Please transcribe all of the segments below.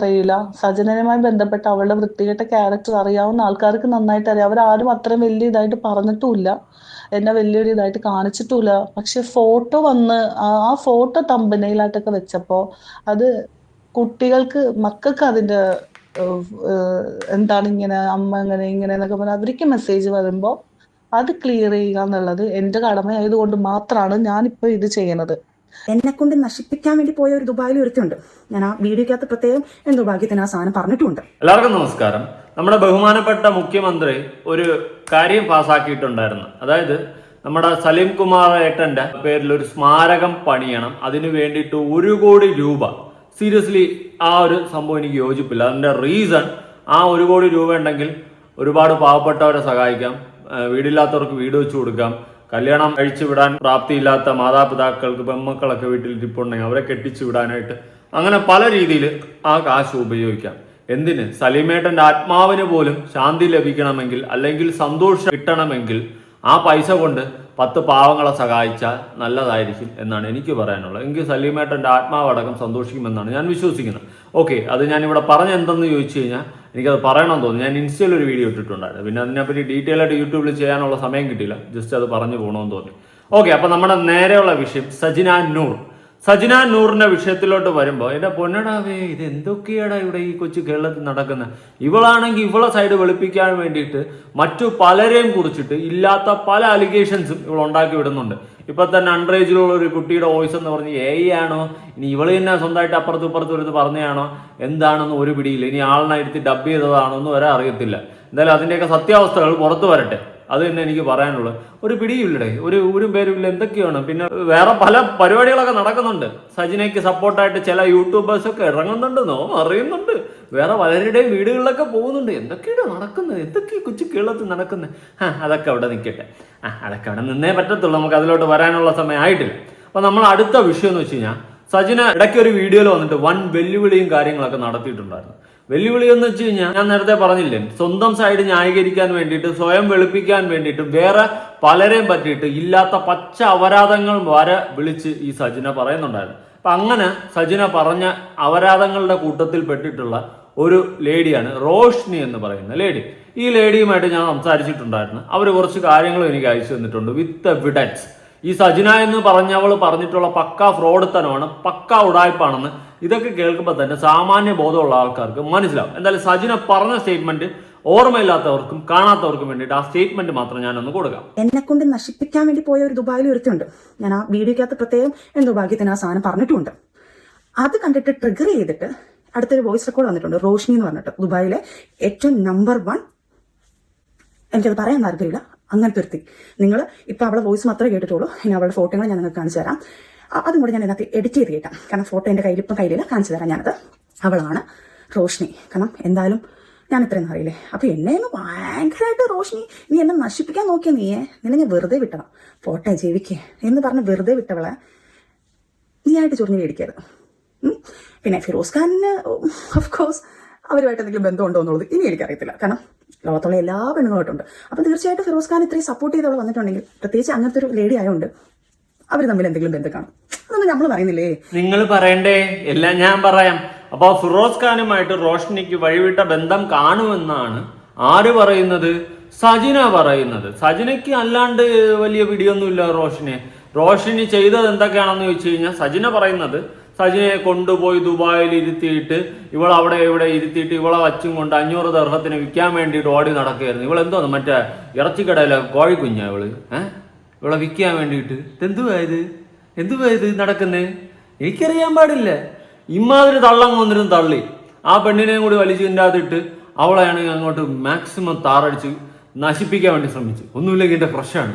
അറിയില്ല. സജനനുമായി ബന്ധപ്പെട്ട അവളുടെ വൃത്തികെട്ട ക്യാരക്ടർ അറിയാവുന്ന ആൾക്കാർക്ക് നന്നായിട്ട് അറിയാം. അവരാരും അത്രയും വലിയ ഇതായിട്ട് പറഞ്ഞിട്ടുമില്ല. എന്നെ വലിയൊരു ഇതായിട്ട് കാണിച്ചിട്ടുമില്ല. പക്ഷെ ഫോട്ടോ വന്ന് ആ ഫോട്ടോ തമ്പനയിലായിട്ടൊക്കെ വെച്ചപ്പോ അത് മക്കൾക്ക് അതിന്റെ എന്താണ് ഇങ്ങനെ അമ്മ ഇങ്ങനെ ഇങ്ങനെ എന്നൊക്കെ പറഞ്ഞാൽ അവർക്ക് മെസ്സേജ് വരുമ്പോ അത് ക്ലിയർ ചെയ്യുക എന്നുള്ളത് എന്റെ കടമയായതുകൊണ്ട് മാത്രമാണ് ഞാനിപ്പോ ഇത് ചെയ്യണത്. എന്നെ കൊണ്ട് നശിപ്പിക്കാൻ വേണ്ടി പോയ ഒരു ദുബായിൽ ഒരുത്തുണ്ട്. ഞാൻ ആ വീഡിയോക്കകത്ത് പ്രത്യേകം എന്തോ ഭാഗ്യത്തിന് ആ സാധനം പറഞ്ഞിട്ടുണ്ട്. എല്ലാവർക്കും നമസ്കാരം. നമ്മുടെ ബഹുമാനപ്പെട്ട മുഖ്യമന്ത്രി ഒരു കാര്യം പാസ്സാക്കിയിട്ടുണ്ടായിരുന്നു. അതായത് നമ്മുടെ സലീം കുമാർ ഏട്ടന്റെ പേരിൽ ഒരു സ്മാരകം പണിയണം. അതിനു വേണ്ടിയിട്ട് 1 കോടി രൂപ. സീരിയസ്ലി ആ ഒരു സംഭവം എനിക്ക് യോജിപ്പില്ല. അതിന്റെ റീസൺ, ആ 1 കോടി രൂപ ഉണ്ടെങ്കിൽ ഒരുപാട് പാവപ്പെട്ടവരെ സഹായിക്കാം, വീടില്ലാത്തവർക്ക് വീട് വെച്ചു കൊടുക്കാം, കല്യാണം കഴിച്ചു വിടാൻ പ്രാപ്തിയില്ലാത്ത മാതാപിതാക്കൾക്ക് പെൺമക്കളൊക്കെ വീട്ടിൽ ഇരിപ്പുണ്ടെങ്കിൽ അവരെ കെട്ടിച്ചു വിടാനായിട്ട്, അങ്ങനെ പല രീതിയിൽ ആ കാശ് ഉപയോഗിക്കാം. എന്തിന്? സലീമേട്ടന്റെ ആത്മാവിന് പോലും ശാന്തി ലഭിക്കണമെങ്കിൽ, അല്ലെങ്കിൽ സന്തോഷം കിട്ടണമെങ്കിൽ ആ പൈസ കൊണ്ട് 10 പാവങ്ങളെ സഹായിച്ചാൽ നല്ലതായിരിക്കും എന്നാണ് എനിക്ക് പറയാനുള്ളത്. എങ്കിൽ സലീമേട്ടന്റെ ആത്മാവടക്കം സന്തോഷിക്കുമെന്നാണ് ഞാൻ വിശ്വസിക്കുന്നത്. ഓക്കെ, അത് ഞാനിവിടെ പറഞ്ഞ എന്തെന്ന് ചോദിച്ചു കഴിഞ്ഞാൽ എനിക്കത് പറയണമെന്ന് തോന്നി. ഞാൻ ഇൻസ്റ്റയിൽ ഒരു വീഡിയോ ഇട്ടിട്ടുണ്ടായിരുന്നു. പിന്നെ അതിനെപ്പറ്റി ഡീറ്റെയിൽ ആയിട്ട് യൂട്യൂബിൽ ചെയ്യാനുള്ള സമയം കിട്ടിയില്ല. ജസ്റ്റ് അത് പറഞ്ഞു പോകണമെന്ന് തോന്നി. ഓക്കെ, അപ്പൊ നമ്മുടെ നേരെയുള്ള വിഷയം സജിന നൂറിന്റെ വിഷയത്തിലോട്ട് വരുമ്പോൾ, എന്റെ പൊന്നടാവേ, ഇത് എന്തൊക്കെയാടാ ഇവിടെ ഈ കൊച്ചു കേരളത്തിൽ നടക്കുന്നത്. ഇവളാണെങ്കിൽ ഇവളെ സൈഡ് വെളുപ്പിക്കാൻ വേണ്ടിയിട്ട് മറ്റു പലരെയും കുറിച്ചിട്ട് ഇല്ലാത്ത പല അലിഗേഷൻസും ഇവൾ ഉണ്ടാക്കി വിടുന്നുണ്ട്. ഇപ്പൊ തന്നെ അണ്ടർ ഏജിലുള്ള ഒരു കുട്ടിയുടെ വോയിസ് എന്ന് പറഞ്ഞ് ആണോ, ഇനി ഇവള് തന്നെ സ്വന്തമായിട്ട് അപ്പുറത്തും ഇപ്പുറത്തും ഒരു പറഞ്ഞാണോ എന്താണെന്ന് ഒരു പിടിയില്ല. ഇനി ആളിനായിരുത്തി ഡബ് ചെയ്തതാണോ എന്ന് വരെ അറിയത്തില്ല. എന്തായാലും അതിന്റെയൊക്കെ സത്യാവസ്ഥകൾ പുറത്തു വരട്ടെ. അത് തന്നെ എനിക്ക് പറയാനുള്ളത്. ഒരു പിടിയില്ലടേ, ഒരു പേരുമില്ല, എന്തൊക്കെയാണ്. പിന്നെ വേറെ പല പരിപാടികളൊക്കെ നടക്കുന്നുണ്ട്. സജിനയ്ക്ക് സപ്പോർട്ടായിട്ട് ചില യൂട്യൂബേഴ്സൊക്കെ ഇറങ്ങുന്നുണ്ടെന്നോ അറിയുന്നുണ്ട്. വേറെ പലരുടെയും വീടുകളിലൊക്കെ പോകുന്നുണ്ട്. എന്തൊക്കെയാണ് നടക്കുന്നത്, എന്തൊക്കെയാണ് കൊച്ചു കേരളത്തിൽ നടക്കുന്നത്. അതൊക്കെ അവിടെ നിൽക്കട്ടെ. അതൊക്കെ അവിടെ നിന്നേ പറ്റത്തുള്ളൂ. നമുക്ക് അതിലോട്ട് വരാനുള്ള സമയം ആയിട്ടില്ല. അപ്പൊ നമ്മൾ അടുത്ത വിഷയം എന്ന് വെച്ച് കഴിഞ്ഞാൽ, സജിന ഇടയ്ക്ക് ഒരു വീഡിയോയിൽ വന്നിട്ട് വൻ വെല്ലുവിളിയും കാര്യങ്ങളൊക്കെ നടത്തിയിട്ടുണ്ടായിരുന്നു. വെല്ലുവിളി എന്ന് വെച്ച് കഴിഞ്ഞാൽ, ഞാൻ നേരത്തെ പറഞ്ഞില്ലേ, സ്വന്തം സൈഡ് ന്യായീകരിക്കാൻ വേണ്ടിയിട്ട്, സ്വയം വെളുപ്പിക്കാൻ വേണ്ടിയിട്ട് വേറെ പലരെയും പറ്റിയിട്ട് ഇല്ലാത്ത പച്ച അപരാധങ്ങൾ വരെ വിളിച്ച് ഈ സജിന പറയുന്നുണ്ടായിരുന്നു. അപ്പൊ അങ്ങനെ സജിന പറഞ്ഞ അപരാധങ്ങളുടെ കൂട്ടത്തിൽ പെട്ടിട്ടുള്ള ഒരു ലേഡിയാണ് റോഷ്നി എന്ന് പറയുന്ന ലേഡി. ഈ ലേഡിയുമായിട്ട് ഞാൻ സംസാരിച്ചിട്ടുണ്ടായിരുന്നു. അവർ കുറച്ച് കാര്യങ്ങളും എനിക്ക് അയച്ചു തന്നിട്ടുണ്ട് വിത്ത് എവിഡൻസ്. ഈ സജിന എന്ന് പറഞ്ഞവൾ പറഞ്ഞിട്ടുള്ള പക്ക ഫ്രോഡ്ത്തനമാണ്, പക്ക ഉടായ്പാണെന്ന് ഇതൊക്കെ കേൾക്കുമ്പോൾ തന്നെ സാമാന്യ ബോധമുള്ള ആൾക്കാർക്ക് മനസ്സിലാവും. എന്തായാലും സജിന പറഞ്ഞ സ്റ്റേറ്റ്മെന്റ് ഓർമ്മയില്ലാത്തവർക്കും കാണാത്തവർക്കും വേണ്ടിയിട്ട് ആ സ്റ്റേറ്റ്മെന്റ് മാത്രം ഞാനൊന്ന് കൊടുക്കാം. എന്നെ കൊണ്ട് നശിപ്പിക്കാൻ വേണ്ടി പോയ ഒരു ദുബായിൽ ഒരുത്തുണ്ട്. ഞാൻ ആ വീഡിയോക്കകത്ത് പ്രത്യേകം എന്തോ ഭാഗ്യത്തിന് ആ സാധനം പറഞ്ഞിട്ടുണ്ട്. അത് കണ്ടിട്ട് ട്രിഗർ ചെയ്തിട്ട് അടുത്തൊരു വോയിസ് റെക്കോർഡ് വന്നിട്ടുണ്ട്. റോഷ്നി എന്ന് പറഞ്ഞിട്ട് ദുബായിലെ ഏറ്റവും നമ്പർ 1, എനിക്കത് പറയാൻ താല്പര്യമില്ല, അങ്ങനത്തെ ഒരുത്തി. നിങ്ങൾ ഇപ്പൊ അവളെ വോയിസ് മാത്രമേ കേട്ടിട്ടുള്ളൂ. ഇനി അവളുടെ ഫോട്ടോകൾ ഞാൻ നിങ്ങൾക്ക് കാണിച്ചു തരാം. അതും കൂടി ഞാൻ ഇതിനകത്ത് എഡിറ്റ് ചെയ്ത് കേട്ടാം. കാരണം ഫോട്ടോ എൻ്റെ കയ്യിലില്ല, കാണിച്ചു തരാം ഞാനത്. അവളാണ് റോഷ്നി. കാരണം എന്തായാലും ഞാൻ ഇത്രയൊന്നും അറിയില്ലേ. അപ്പൊ എന്നെ ഒന്ന് ഭയങ്കരമായിട്ട് റോഷ്നി, നീ എന്നെ നശിപ്പിക്കാൻ നോക്കിയാ നിന്നെ ഞാൻ വെറുതെ വിട്ടണം, പോട്ടെ ജീവിക്കേ എന്ന് പറഞ്ഞ് വെറുതെ വിട്ടവളെ നീ ആയിട്ട് ചൊറിഞ്ഞ് മേടിക്കരുത്. പിന്നെ ഫിറോസ് ഖാനിന് ഓഫ്കോഴ്സ് അവരുമായിട്ട് എന്തെങ്കിലും ബന്ധമുണ്ടോ എന്നുള്ളത് ഇനി എനിക്കറിയത്തില്ല. കാരണം ലോകത്തുള്ള എല്ലാ പെണ്ണുങ്ങളായിട്ടുണ്ട്. അപ്പം തീർച്ചയായിട്ടും ഫിറോസ് ഖാൻ ഇത്രയും സപ്പോർട്ട് ചെയ്തവൾ വന്നിട്ടുണ്ടെങ്കിൽ, പ്രത്യേകിച്ച് അങ്ങനത്തെ ഒരു ലേഡി ആയതുകൊണ്ട് അവർ തമ്മിൽ എന്തെങ്കിലും ബന്ധം കാണും. അതൊന്നും നമ്മൾ പറയുന്നില്ലേ, നിങ്ങൾ പറയണ്ടേ, എല്ലാം ഞാൻ പറയാം. അപ്പൊ ഫിറോസ് ഖാനുമായിട്ട് റോഷ്നിക്ക് വഴിവിട്ട ബന്ധം കാണുമെന്നാണ് ആര് പറയുന്നത്? സജിന പറയുന്നത്. സജിനയ്ക്ക് അല്ലാണ്ട് വലിയ പിടിയൊന്നുമില്ല റോഷിനി ചെയ്തത് എന്തൊക്കെയാണെന്ന് ചോദിച്ചു കഴിഞ്ഞാൽ, സജിന പറയുന്നത് സജിനയെ കൊണ്ടുപോയി ദുബായിൽ ഇരുത്തിയിട്ട് ഇവിടെ ഇവിടെ ഇരുത്തിയിട്ട് ഇവളെ വച്ചും കൊണ്ട് 500 ദർഹത്തിന് വിൽക്കാൻ വേണ്ടിയിട്ട് ഓടി നടക്കുകയായിരുന്നു. ഇവളെന്തോന്ന് മറ്റേ ഇറച്ചിക്കടയിലെ കോഴിക്കുഞ്ഞാ ഇവളെ വിൽക്കാൻ വേണ്ടിയിട്ട്. എന്തുവായത് നടക്കുന്നേ? എനിക്കറിയാൻ പാടില്ല. ഇമാതിരി തള്ളം കൊന്നിരുന്ന് തള്ളി ആ പെണ്ണിനെയും കൂടി വലിച്ചിൻ്റെ അകത്തിട്ട് അവളെയാണെങ്കിൽ അങ്ങോട്ട് മാക്സിമം താറടിച്ച് നശിപ്പിക്കാൻ വേണ്ടി ശ്രമിച്ചു. ഒന്നുമില്ലെങ്കിൽ എൻ്റെ ക്രഷാണ്,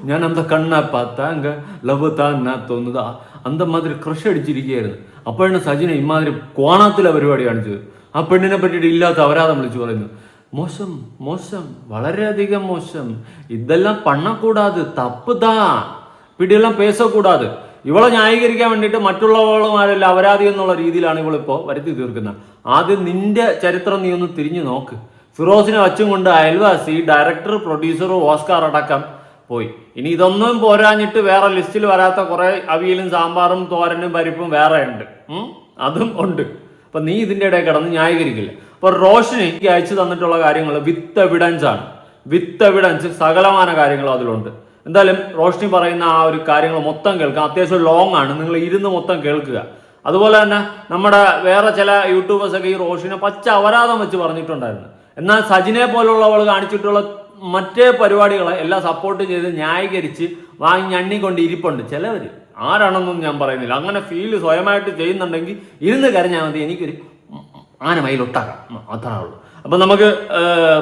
ഞാൻ അന്ത കണ്ണാ പാത്ത അങ്ക ലവ് താന്നാ തോന്നുക, അന്ത മാതിരി ക്രഷ് അടിച്ചിരിക്കുകയായിരുന്നു. അപ്പോഴാണ് സജിന ഇമാതിരി കോണാത്തിലെ പരിപാടി കാണിച്ചത്. ആ പെണ്ണിനെ പറ്റിയിട്ട് ഇല്ലാത്ത അപരാധം വിളിച്ചു പറയുന്നു. മോശം, വളരെയധികം മോശം. ഇതെല്ലാം പണ്ണക്കൂടാതെ, തപ്പുതാ പിടിയെല്ലാം പേസക്കൂടാതെ. ഇവളെ ന്യായീകരിക്കാൻ വേണ്ടിയിട്ട് മറ്റുള്ളവളുമാരെല്ലാം അപരാധി എന്നുള്ള രീതിയിലാണ് ഇവളിപ്പോൾ വരുത്തി തീർക്കുന്നത്. ആദ്യം നിന്റെ ചരിത്രം നീ ഒന്ന് തിരിഞ്ഞു നോക്ക്. ഫിറോസിനെ വച്ചും കൊണ്ട് അയൽവാസി, ഡയറക്ടർ, പ്രൊഡ്യൂസർ, ഓസ്കാർ അടക്കം പോയി. ഇനി ഇതൊന്നും പോരാഞ്ഞിട്ട് വേറെ ലിസ്റ്റിൽ വരാത്ത കുറെ അവിയലും സാമ്പാറും തോരനും പരിപ്പും വേറെ ഉണ്ട്, അതും ഉണ്ട്. അപ്പൊ നീ ഇതിന്റെ ഇടയിൽ കിടന്ന് ന്യായീകരിക്കില്ല. അപ്പൊ റോഷിനി എനിക്ക് അയച്ചു തന്നിട്ടുള്ള കാര്യങ്ങൾ വിത്ത് എവിഡൻസ് ആണ്. വിത്ത് എവിഡൻസ് സകലമാന കാര്യങ്ങളും അതിലുണ്ട്. എന്തായാലും റോഷിനി പറയുന്ന ആ ഒരു കാര്യങ്ങൾ മൊത്തം കേൾക്കാം. അത്യാവശ്യം ലോങ് ആണ്, നിങ്ങൾ ഇരുന്ന് മൊത്തം കേൾക്കുക. അതുപോലെ തന്നെ നമ്മുടെ വേറെ ചില യൂട്യൂബേഴ്സൊക്കെ ഈ റോഷിനെ പച്ച അപരാധം വെച്ച് പറഞ്ഞിട്ടുണ്ടായിരുന്നു. എന്നാൽ സജിനെ പോലുള്ളവൾ കാണിച്ചിട്ടുള്ള മറ്റേ പരിപാടികളെ എല്ലാം സപ്പോർട്ട് ചെയ്ത് ന്യായീകരിച്ച് വാങ്ങി ഞണ്ണിക്കൊണ്ട് ഇരിപ്പുണ്ട് ചിലവർ. ആരാണെന്നൊന്നും ഞാൻ പറയുന്നില്ല. അങ്ങനെ ഫീല് സ്വയമായിട്ട് ചെയ്യുന്നുണ്ടെങ്കിൽ ഇരുന്ന് കരഞ്ഞാൽ മതി, എനിക്കൊരു ആന മയിലൊട്ടാക്കാം, അത്രേ ഉള്ളൂ. അപ്പൊ നമുക്ക്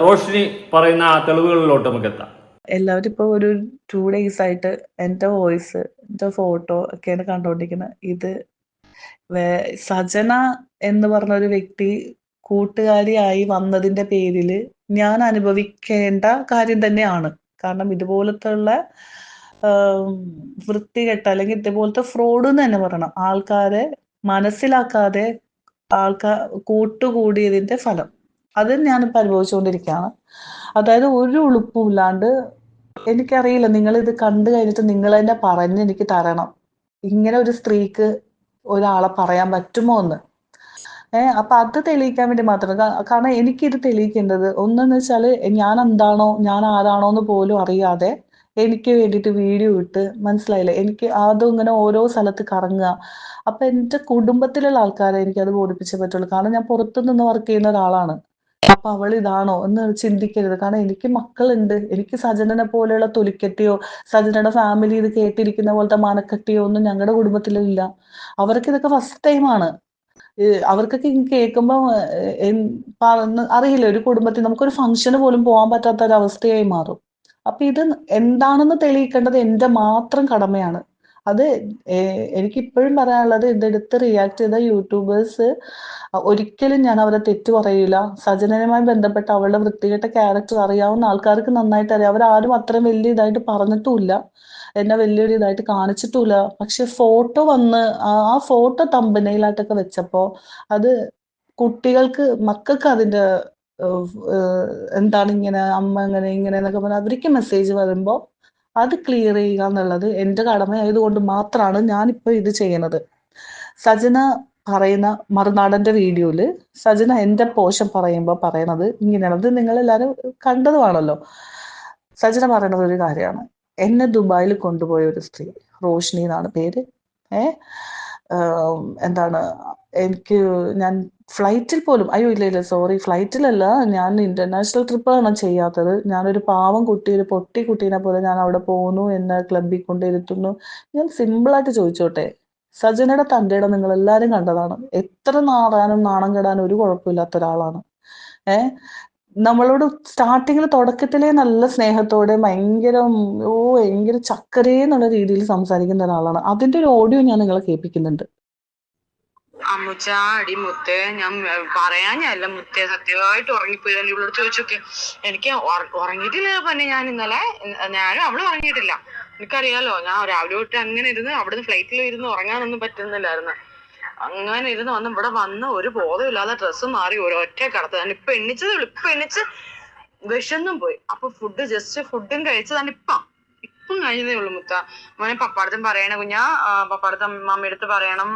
റോഷിനി പറയുന്ന ആ തെളിവുകളിലോട്ട് നമുക്ക് എത്താം. എല്ലാവരും ഇപ്പോൾ ഒരു 2 days ആയിട്ട് എൻ്റെ വോയിസ്, എൻ്റെ ഫോട്ടോ ഒക്കെയാണ് കണ്ടുകൊണ്ടിരിക്കുന്നത്. ഇത് സജന എന്ന് പറഞ്ഞ ഒരു വ്യക്തി കൂട്ടുകാരിയായി വന്നതിന്റെ പേരിൽ ഞാൻ അനുഭവിക്കേണ്ട കാര്യം തന്നെയാണ്. കാരണം ഇതുപോലത്തെ ഉള്ള വൃത്തികെട്ട അല്ലെങ്കിൽ ഇതുപോലത്തെ ഫ്രോഡ് എന്ന് തന്നെ പറയണം. ആൾക്കാരെ മനസ്സിലാക്കാതെ കൂട്ടുകൂടിയതിന്റെ ഫലം അത് ഞാനിപ്പോൾ അനുഭവിച്ചുകൊണ്ടിരിക്കുകയാണ്. അതായത് ഒരു ഉളുപ്പും ഇല്ലാണ്ട്, എനിക്കറിയില്ല, നിങ്ങൾ ഇത് കണ്ടു കഴിഞ്ഞിട്ട് നിങ്ങൾ തന്നെ പറഞ്ഞ് എനിക്ക് തരണം, ഇങ്ങനെ ഒരു സ്ത്രീക്ക് ഒരാളെ പറയാൻ പറ്റുമോ എന്ന്. അപ്പൊ അത് തെളിയിക്കാൻ വേണ്ടി മാത്രം. കാരണം എനിക്കിത് തെളിയിക്കേണ്ടത് ഒന്നെന്ന് വെച്ചാല് ഞാൻ എന്താണോ ഞാൻ ആരാണോ എന്ന് പോലും അറിയാതെ എനിക്ക് വേണ്ടിയിട്ട് വീഡിയോ ഇട്ട്, മനസ്സിലായില്ലേ, എനിക്ക് അതും ഇങ്ങനെ ഓരോ സ്ഥലത്ത് കറങ്ങുക. അപ്പൊ എന്റെ കുടുംബത്തിലുള്ള ആൾക്കാരെ എനിക്കത് ബോധിപ്പിച്ചേ പറ്റുള്ളൂ. കാരണം ഞാൻ പുറത്തു നിന്ന് വർക്ക് ചെയ്യുന്ന ഒരാളാണ്. അപ്പൊ അവൾ ഇതാണോ എന്ന് ചിന്തിക്കരുത്. കാരണം എനിക്ക് മക്കളുണ്ട്. എനിക്ക് സജനനെ പോലെയുള്ള തൊലിക്കെട്ടിയോ സജനയുടെ ഫാമിലി ഇത് കേട്ടിരിക്കുന്ന പോലത്തെ മാനക്കെട്ടിയോ ഒന്നും ഞങ്ങളുടെ കുടുംബത്തിലില്ല. അവർക്ക് ഇതൊക്കെ ഫസ്റ്റ് ടൈമാണ്. അവർക്കൊക്കെ കേൾക്കുമ്പോൾ അറിയില്ല, ഒരു കുടുംബത്തിൽ നമുക്കൊരു ഫംഗ്ഷന് പോലും പോകാൻ പറ്റാത്ത ഒരു അവസ്ഥയായി മാറും. അപ്പൊ ഇത് എന്താണെന്ന് തെളിയിക്കേണ്ടത് എന്റെ മാത്രം കടമയാണ്. അത് എനിക്ക് ഇപ്പോഴും പറയാനുള്ളത്, ഇതെടുത്ത് റിയാക്ട് ചെയ്ത യൂട്യൂബേഴ്സ് ഒരിക്കലും ഞാൻ അവരെ തെറ്റു പറയില്ല. സജനനുമായി ബന്ധപ്പെട്ട അവളുടെ വൃത്തികെട്ട ക്യാരക്ടർ അറിയാവുന്ന ആൾക്കാർക്ക് നന്നായിട്ട് അറിയാം. അവരാരും അത്രയും വലിയ ഇതായിട്ട് പറഞ്ഞിട്ടുമില്ല, എന്നെ വലിയൊരു ഇതായിട്ട് കാണിച്ചിട്ടുമില്ല. പക്ഷെ ഫോട്ടോ വന്ന് ആ ഫോട്ടോ തമ്പനയിലായിട്ടൊക്കെ വെച്ചപ്പോ അത് മക്കൾക്ക് അതിന്റെ എന്താണ് ഇങ്ങനെ അമ്മ ഇങ്ങനെ ഇങ്ങനെ എന്നൊക്കെ പറഞ്ഞാൽ അവർക്ക് മെസ്സേജ് വരുമ്പോൾ അത് ക്ലിയർ ചെയ്യുക എന്നുള്ളത് എന്റെ കടമയായതുകൊണ്ട് മാത്രമാണ് ഞാനിപ്പോ ഇത് ചെയ്യുന്നത്. സജന പറയുന്ന മറുനാടന്റെ വീഡിയോയില് സജന എന്റെ പോഷൻ പറയുമ്പോ പറയണത് ഇങ്ങനെയാണ്. അത് നിങ്ങൾ എല്ലാരും കണ്ടതുമാണല്ലോ. സജന പറയണത് ഒരു കാര്യമാണ്. എന്നെ ദുബായിൽ കൊണ്ടുപോയ ഒരു സ്ത്രീ, റോഷിനി എന്നാണ് പേര്. എന്താണ്, ഞാൻ ഫ്ലൈറ്റിൽ പോലും, അയ്യോ ഇല്ല സോറി, ഫ്ലൈറ്റിലല്ല, ഞാൻ ഇന്റർനാഷണൽ ട്രിപ്പാണ് ചെയ്യാത്തത്. ഞാനൊരു പാവം കുട്ടി, ഒരു പൊട്ടി കുട്ടീനെ പോലെ ഞാൻ അവിടെ പോകുന്നു, എന്നെ ക്ലബിൽ കൊണ്ടിരുത്തുന്നു. ഞാൻ സിമ്പിളായിട്ട് ചോദിച്ചോട്ടെ, സജനയുടെ തൻ്റെ ഇടം നിങ്ങൾ എല്ലാവരും കണ്ടതാണ്. എത്ര നാണം കെടാനും ഒരു കുഴപ്പമില്ലാത്ത ഒരാളാണ്. നമ്മളോട് സ്റ്റാർട്ടിങ്ങിൽ തുടക്കത്തിലേ നല്ല സ്നേഹത്തോടെ ഭയങ്കര ചക്കരേ എന്നുള്ള രീതിയിൽ സംസാരിക്കുന്ന ഒരാളാണ്. അതിന്റെ ഒരു ഓഡിയോ ഞാൻ നിങ്ങളെ കേൾപ്പിക്കുന്നുണ്ട്. അമ്മുച്ച അടി മുത്തേ, ഞാൻ പറയാഞ്ഞല്ല മുത്തേ, സത്യമായിട്ട് ഉറങ്ങിപ്പോയി. ഇവളോട് ചോദിച്ചോക്കെ, എനിക്ക് ഉറങ്ങിയിട്ടില്ല പിന്നെ. ഞാനും അവള് ഉറങ്ങിയിട്ടില്ല. എനിക്കറിയാലോ, ഞാൻ രാവിലെ തൊട്ട് അങ്ങനെ ഇരുന്ന് അവിടുന്ന് ഫ്ലൈറ്റിൽ ഇരുന്ന് ഉറങ്ങാനൊന്നും പറ്റുന്നില്ലായിരുന്നു. അങ്ങനെ ഇരുന്ന് ഇവിടെ വന്ന് ഒരു ബോധമില്ലാതെ ഡ്രസ്സ് മാറി ഒരൊറ്റ കിടത്ത്. ഞാൻ ഇപ്പൊ എണ്ണിച്ച് വിശന്നും പോയി. അപ്പൊ ഫുഡും കഴിച്ചതാണ് ഇപ്പം കഴിഞ്ഞതേ ഉള്ളൂ മുത്ത. മോനെ പപ്പാടത്തും പറയണ കുഞ്ഞാ, പപ്പാടത്തും മമ്മിയടുത്ത് പറയണം,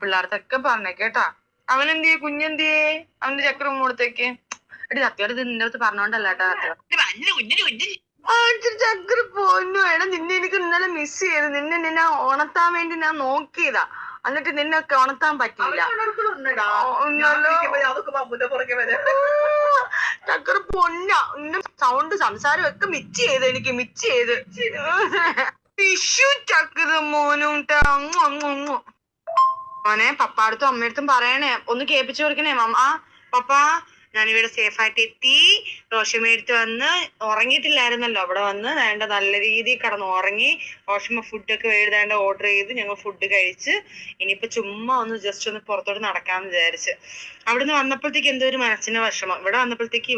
പിള്ളേർക്കൊക്കെ പറഞ്ഞേ കേട്ടാ. അവനെന്തിയെ, കുഞ്ഞെന്തിയെ, അവന്റെ ചക്കര മൂടത്തേക്ക് എടി. സത്യമായിട്ട് ഇത് നിന്റെ അടുത്ത് പറഞ്ഞോണ്ടല്ല കേട്ടാ. ചക്കര പോന്നു വേണം. നിന്നെ എനിക്ക് ഇന്നലെ മിസ് ചെയ്തു. നിന്നെ ഉണർത്താൻ വേണ്ടി ഞാൻ നോക്കിയതാ. എന്നിട്ട് നിന്നൊക്കെ ഉണർത്താൻ പറ്റിയില്ല. ചക്കര പൊന്ന സൗണ്ട് സംസാരം ഒക്കെ മിച്ച് ചെയ്ത് എനിക്ക് ടിഷ്യൂ ചക്കര മോനും. മോനെ പപ്പാടത്തും അമ്മയടുത്തും പറയണേ, ഒന്ന് കേൾപ്പിച്ചു കൊടുക്കണേ. ആ പപ്പാ, ഞാനിവിടെ സേഫായിട്ട് എത്തി. റോഷമ്മയടുത്ത് വന്ന് ഉറങ്ങിയിട്ടില്ലായിരുന്നല്ലോ, അവിടെ വന്ന് വേണ്ട നല്ല രീതിയിൽ കിടന്ന് ഉറങ്ങി. റോഷമ്മ ഫുഡൊക്കെ എഴുതേണ്ട ഓർഡർ ചെയ്ത് ഞങ്ങൾ ഫുഡ് കഴിച്ച് ഇനിയിപ്പോ ചുമ്മാ ജസ്റ്റ് ഒന്ന് പുറത്തോട്ട് നടക്കാന്ന് വിചാരിച്ച്. അവിടുന്ന് വന്നപ്പോഴത്തേക്ക് എന്തോ ഒരു മനസ്സിന് വിഷമം. ഇവിടെ വന്നപ്പോഴത്തേക്ക്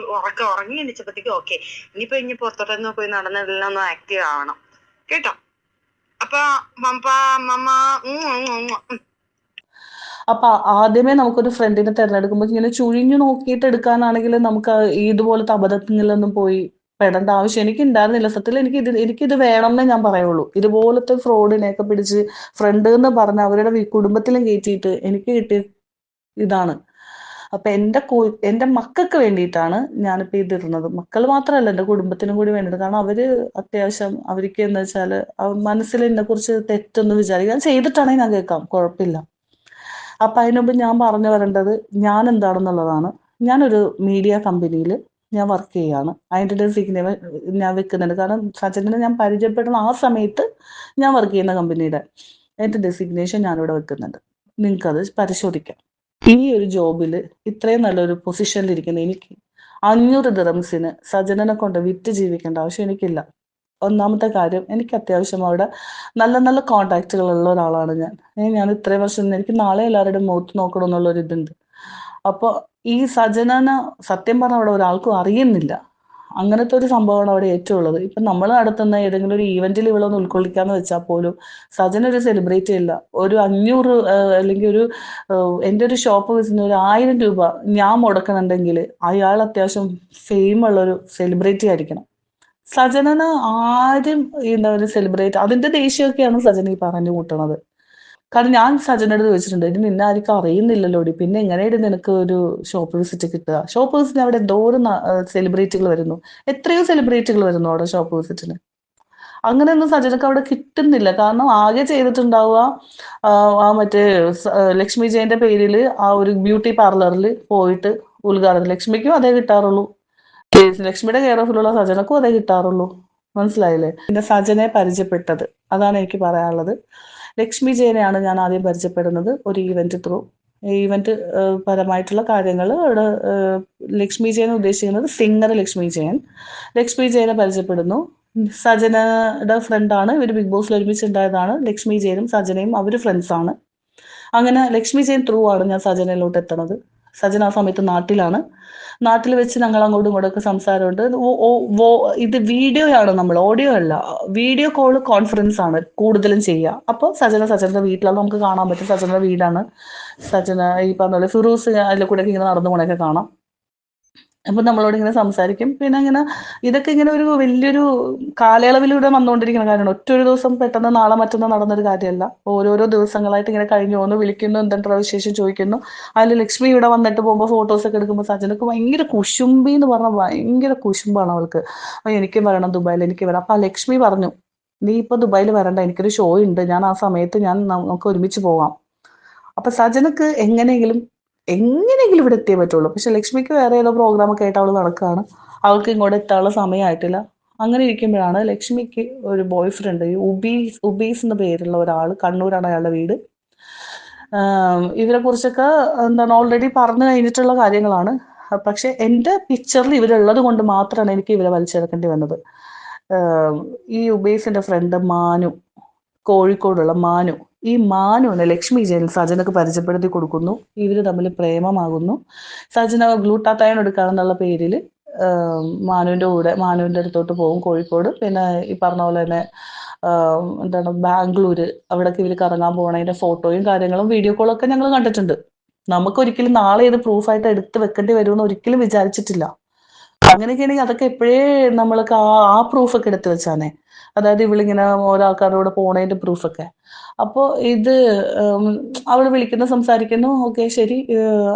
ഉറങ്ങി എണിച്ചപ്പോഴത്തേക്ക് ഓക്കെ. ഇനി പുറത്തോട്ടൊന്ന് പോയി നടന്നെല്ലാം ഒന്ന് ആക്റ്റീവ് ആവണം കേട്ടോ. അപ്പൊ അപ്പൊ ആദ്യമേ നമുക്കൊരു ഫ്രണ്ടിനെ തിരഞ്ഞെടുക്കുമ്പോൾ ഇങ്ങനെ ചുഴിഞ്ഞു നോക്കിയിട്ട് എടുക്കാനാണെങ്കിൽ നമുക്ക് ഇതുപോലത്തെ അബദ്ധങ്ങളിലൊന്നും പോയി പെടേണ്ട ആവശ്യം എനിക്ക് ഉണ്ടായിരുന്നില്ല. സത്യത്തിൽ എനിക്കിത് വേണമെന്നേ ഞാൻ പറയുള്ളൂ. ഇതുപോലത്തെ ഫ്രോഡിനെയൊക്കെ പിടിച്ച് ഫ്രണ്ട് എന്ന് പറഞ്ഞ് അവരുടെ കുടുംബത്തിലും കയറ്റിയിട്ട് എനിക്ക് കിട്ടിയ ഇതാണ്. അപ്പൊ എന്റെ മക്കൾക്ക് വേണ്ടിയിട്ടാണ് ഞാനിപ്പോ ഇതിടുന്നത്. മക്കൾ മാത്രമല്ല, എന്റെ കുടുംബത്തിനും കൂടി വേണ്ടിയിട്ട്. കാരണം അവര് അത്യാവശ്യം അവർക്ക് എന്താ വെച്ചാല് മനസ്സിൽ എന്നെ കുറിച്ച് തെറ്റൊന്നും വിചാരിക്കാൻ ചെയ്തിട്ടാണെങ്കിൽ ഞാൻ കേൾക്കാം, കുഴപ്പമില്ല. അപ്പൊ അതിനുമുമ്പ് ഞാൻ പറഞ്ഞു വരേണ്ടത് ഞാൻ എന്താണെന്നുള്ളതാണ്. ഞാനൊരു മീഡിയ കമ്പനിയിൽ ഞാൻ വർക്ക് ചെയ്യാണ്. അതിൻ്റെ ഒരു സിഗ്നേച്ചർ ഞാൻ വെക്കുന്നുണ്ട്. കാരണം സച്ചിനെ ഞാൻ പരിചയപ്പെടുന്ന ആ സമയത്ത് ഞാൻ വർക്ക് ചെയ്യുന്ന കമ്പനിയുടെ അതിൻ്റെ ഡെസിഗ്നേഷൻ ഞാനിവിടെ വെക്കുന്നുണ്ട്. നിങ്ങൾക്കത് പരിശോധിക്കാം. ഈ ഒരു ജോബിൽ ഇത്രയും നല്ലൊരു പൊസിഷനിൽ ഇരിക്കുന്ന എനിക്ക് 500 ദിറംസിന് സജനനെ കൊണ്ട് വിറ്റ് ജീവിക്കേണ്ട ആവശ്യം എനിക്കില്ല. ഒന്നാമത്തെ കാര്യം, എനിക്ക് അത്യാവശ്യം അവിടെ നല്ല നല്ല കോണ്ടാക്റ്റുകൾ ഉള്ള ഒരാളാണ് ഞാൻ. ഞാൻ ഇത്രയും വർഷം എനിക്ക് നാളെ എല്ലാവരുടെയും മുഖത്ത് നോക്കണം എന്നുള്ളൊരു ഇതുണ്ട്. അപ്പോൾ ഈ സജനന സത്യം പറഞ്ഞാൽ അവിടെ ഒരാൾക്കും അറിയുന്നില്ല. അങ്ങനത്തെ ഒരു സംഭവമാണ് അവിടെ ഏറ്റവും ഉള്ളത്. ഇപ്പം നമ്മൾ നടത്തുന്ന ഏതെങ്കിലും ഒരു ഈവെന്റിൽ ഇവളൊന്ന് ഉൾക്കൊള്ളിക്കാന്ന് വെച്ചാൽ പോലും സജന ഒരു സെലിബ്രിറ്റി ഇല്ല. ഒരു 500 അല്ലെങ്കിൽ ഒരു എൻ്റെ ഒരു ഷോപ്പ് വെച്ചിട്ട് ഒരു 1000 രൂപ ഞാൻ മുടക്കണുണ്ടെങ്കിൽ അയാൾ അത്യാവശ്യം ഫെയിം ഉള്ള ഒരു സെലിബ്രിറ്റി ആയിരിക്കണം. സജനന് ആരും എന്താ പറയുക സെലിബ്രേറ്റ് അതിന്റെ ദേഷ്യമൊക്കെയാണ് സജന ഈ പറഞ്ഞു കൂട്ടണത്. കാരണം ഞാൻ സജനോട് ചോദിച്ചിട്ടുണ്ട്, ഇത് നിന്നെ ആർക്കും അറിയുന്നില്ലല്ലോടി, പിന്നെ എങ്ങനെയാണ് നിനക്ക് ഒരു ഷോപ്പ് വിസിറ്റ് കിട്ടുക? ഷോപ്പ് വിസിറ്റിന് അവിടെ എന്തോരം സെലിബ്രിറ്റികൾ വരുന്നു, എത്രയോ സെലിബ്രിറ്റികൾ വരുന്നു അവിടെ ഷോപ്പ് വിസിറ്റിന്. അങ്ങനെയൊന്നും സജനക്ക് അവിടെ കിട്ടുന്നില്ല. കാരണം ആകെ ചെയ്തിട്ടുണ്ടാവുക മറ്റേ ലക്ഷ്മി ജയന്റെ പേരിൽ ആ ഒരു ബ്യൂട്ടി പാർലറിൽ പോയിട്ട് ഉദ്ഘാടനം. ലക്ഷ്മിക്കും അതേ കിട്ടാറുള്ളൂ, ലക്ഷ്മിയുടെ കെയർ ഓഫിലുള്ള സജനക്കും അതേ കിട്ടാറുള്ളൂ. മനസ്സിലായില്ലേ? പിന്നെ സജനെ പരിചയപ്പെട്ടത്, അതാണ് എനിക്ക് പറയാനുള്ളത്. ലക്ഷ്മി ജയനെയാണ് ഞാൻ ആദ്യം പരിചയപ്പെടുന്നത് ഒരു ഈവന്റ് ത്രൂ. ഈവന്റ് പരമായിട്ടുള്ള കാര്യങ്ങൾ ഇവിടെ ലക്ഷ്മി ജയൻ ഉദ്ദേശിക്കുന്നത് സിംഗർ ലക്ഷ്മി ജയൻ. ലക്ഷ്മി ജയനെ പരിചയപ്പെടുന്നു. സജനയുടെ ഫ്രണ്ടാണ്, ഇവർ ബിഗ് ബോസിൽ ഒരുമിച്ചുണ്ടായതാണ്. ലക്ഷ്മി ജയനും സജനയും അവർ ഫ്രണ്ട്സാണ്. അങ്ങനെ ലക്ഷ്മി ജയൻ ത്രൂ ആണ് ഞാൻ സജനയിലോട്ട് എത്തണത്. സജന ആ സമയത്ത് നാട്ടിലാണ്. നാട്ടിൽ വെച്ച് ഞങ്ങൾ അങ്ങോട്ടും ഇങ്ങോട്ടൊക്കെ സംസാരമുണ്ട്. ഇത് വീഡിയോ ആണ്, നമ്മൾ ഓഡിയോ അല്ല, വീഡിയോ കോൾ കോൺഫറൻസ് ആണ് കൂടുതലും ചെയ്യുക. അപ്പോൾ സജനയുടെ വീട്ടിലാണ്, നമുക്ക് കാണാൻ പറ്റും സജനയുടെ വീടാണ്. സജന ഈ പറഞ്ഞ പോലെ ഫിറൂസ് അതിൽ കൂടെ ഇങ്ങനെ നടന്നു പോണൊക്കെ കാണാം. അപ്പൊ നമ്മളോട് ഇങ്ങനെ സംസാരിക്കും. പിന്നെ ഇങ്ങനെ ഇതൊക്കെ ഇങ്ങനെ ഒരു വലിയൊരു കാലയളവിലൂടെ വന്നുകൊണ്ടിരിക്കുന്ന കാര്യമാണ്. ഒറ്റൊരു ദിവസം പെട്ടെന്ന് നാളെ മറ്റന്നാൾ നടന്നൊരു കാര്യമല്ല. ഓരോരോ ദിവസങ്ങളായിട്ട് ഇങ്ങനെ കഴിഞ്ഞു പോകുന്നു. വിളിക്കുന്നു, എന്തെങ്കിലും വിശേഷം ചോദിക്കുന്നു. അതിൽ ലക്ഷ്മി ഇവിടെ വന്നിട്ട് പോകുമ്പോൾ ഫോട്ടോസൊക്കെ എടുക്കുമ്പോൾ സജനക്ക് ഭയങ്കര കുശുംബി എന്ന് പറഞ്ഞാൽ ഭയങ്കര കുശുംബാണ് അവൾക്ക്. അപ്പൊ എനിക്കും വരണം ദുബായിൽ, എനിക്ക് വരാം. അപ്പൊ ലക്ഷ്മി പറഞ്ഞു, നീ ഇപ്പൊ ദുബായിൽ വരണ്ട, എനിക്കൊരു ഷോ ഉണ്ട്, ഞാൻ ആ സമയത്ത് നമുക്ക് ഒരുമിച്ച് പോകാം. അപ്പൊ സജനക്ക് എങ്ങനെയെങ്കിലും ഇവിടെ എത്തിയേ പറ്റുള്ളൂ. പക്ഷെ ലക്ഷ്മിക്ക് വേറെ ഏതോ പ്രോഗ്രാമൊക്കെ ആയിട്ട് അവൾ നടക്കുകയാണ്, അവൾക്ക് ഇങ്ങോട്ട് എത്താനുള്ള സമയമായിട്ടില്ല. അങ്ങനെ ഇരിക്കുമ്പോഴാണ് ലക്ഷ്മിക്ക് ഒരു ബോയ് ഫ്രണ്ട്, ഉബീസ് എന്ന പേരുള്ള ഒരാൾ, കണ്ണൂരാണ് അയാളുടെ വീട്. ഇവരെ കുറിച്ചൊക്കെ എന്താണ് ഓൾറെഡി പറഞ്ഞു കഴിഞ്ഞിട്ടുള്ള കാര്യങ്ങളാണ്. പക്ഷെ എൻ്റെ പിക്ചറിൽ ഇവരുള്ളത് കൊണ്ട് മാത്രമാണ് എനിക്ക് ഇവരെ വലിച്ചെടുക്കേണ്ടി വന്നത്. ഈ ഉബൈസിന്റെ ഫ്രണ്ട് മാനു, കോഴിക്കോടുള്ള മാനു, ഈ മാനുവിനെ ലക്ഷ്മി ജയൻ സജനക്ക് പരിചയപ്പെടുത്തി കൊടുക്കുന്നു. ഇവർ തമ്മിൽ പ്രേമമാകുന്നു. സജന ഗ്ലൂട്ടാത്തയൺ എടുക്കാമെന്നുള്ള പേരിൽ മാനുവിൻ്റെ അടുത്തോട്ട് പോകും കോഴിക്കോട്. പിന്നെ ഈ പറഞ്ഞ പോലെ തന്നെ എന്താണ് ബാംഗ്ലൂര്, അവിടേക്ക് ഇവർ കറങ്ങാൻ പോകണതിൻ്റെ ഫോട്ടോയും കാര്യങ്ങളും വീഡിയോ കോളൊക്കെ ഞങ്ങൾ കണ്ടിട്ടുണ്ട്. നമുക്കൊരിക്കലും നാളെ ഇത് പ്രൂഫായിട്ട് എടുത്ത് വെക്കേണ്ടി വരുമെന്ന് ഒരിക്കലും വിചാരിച്ചിട്ടില്ല. അങ്ങനെയൊക്കെയാണെങ്കിൽ അതൊക്കെ എപ്പോഴേ നമ്മൾക്ക് ആ പ്രൂഫൊക്കെ എടുത്ത് വെച്ചാനേ. അതായത് ഇവളിങ്ങനെ ഓരോ ആൾക്കാരോട് പോണതിന്റെ പ്രൂഫൊക്കെ. അപ്പോൾ ഇത് അവൾ വിളിക്കുന്നു, സംസാരിക്കുന്നു, ഓക്കെ ശരി.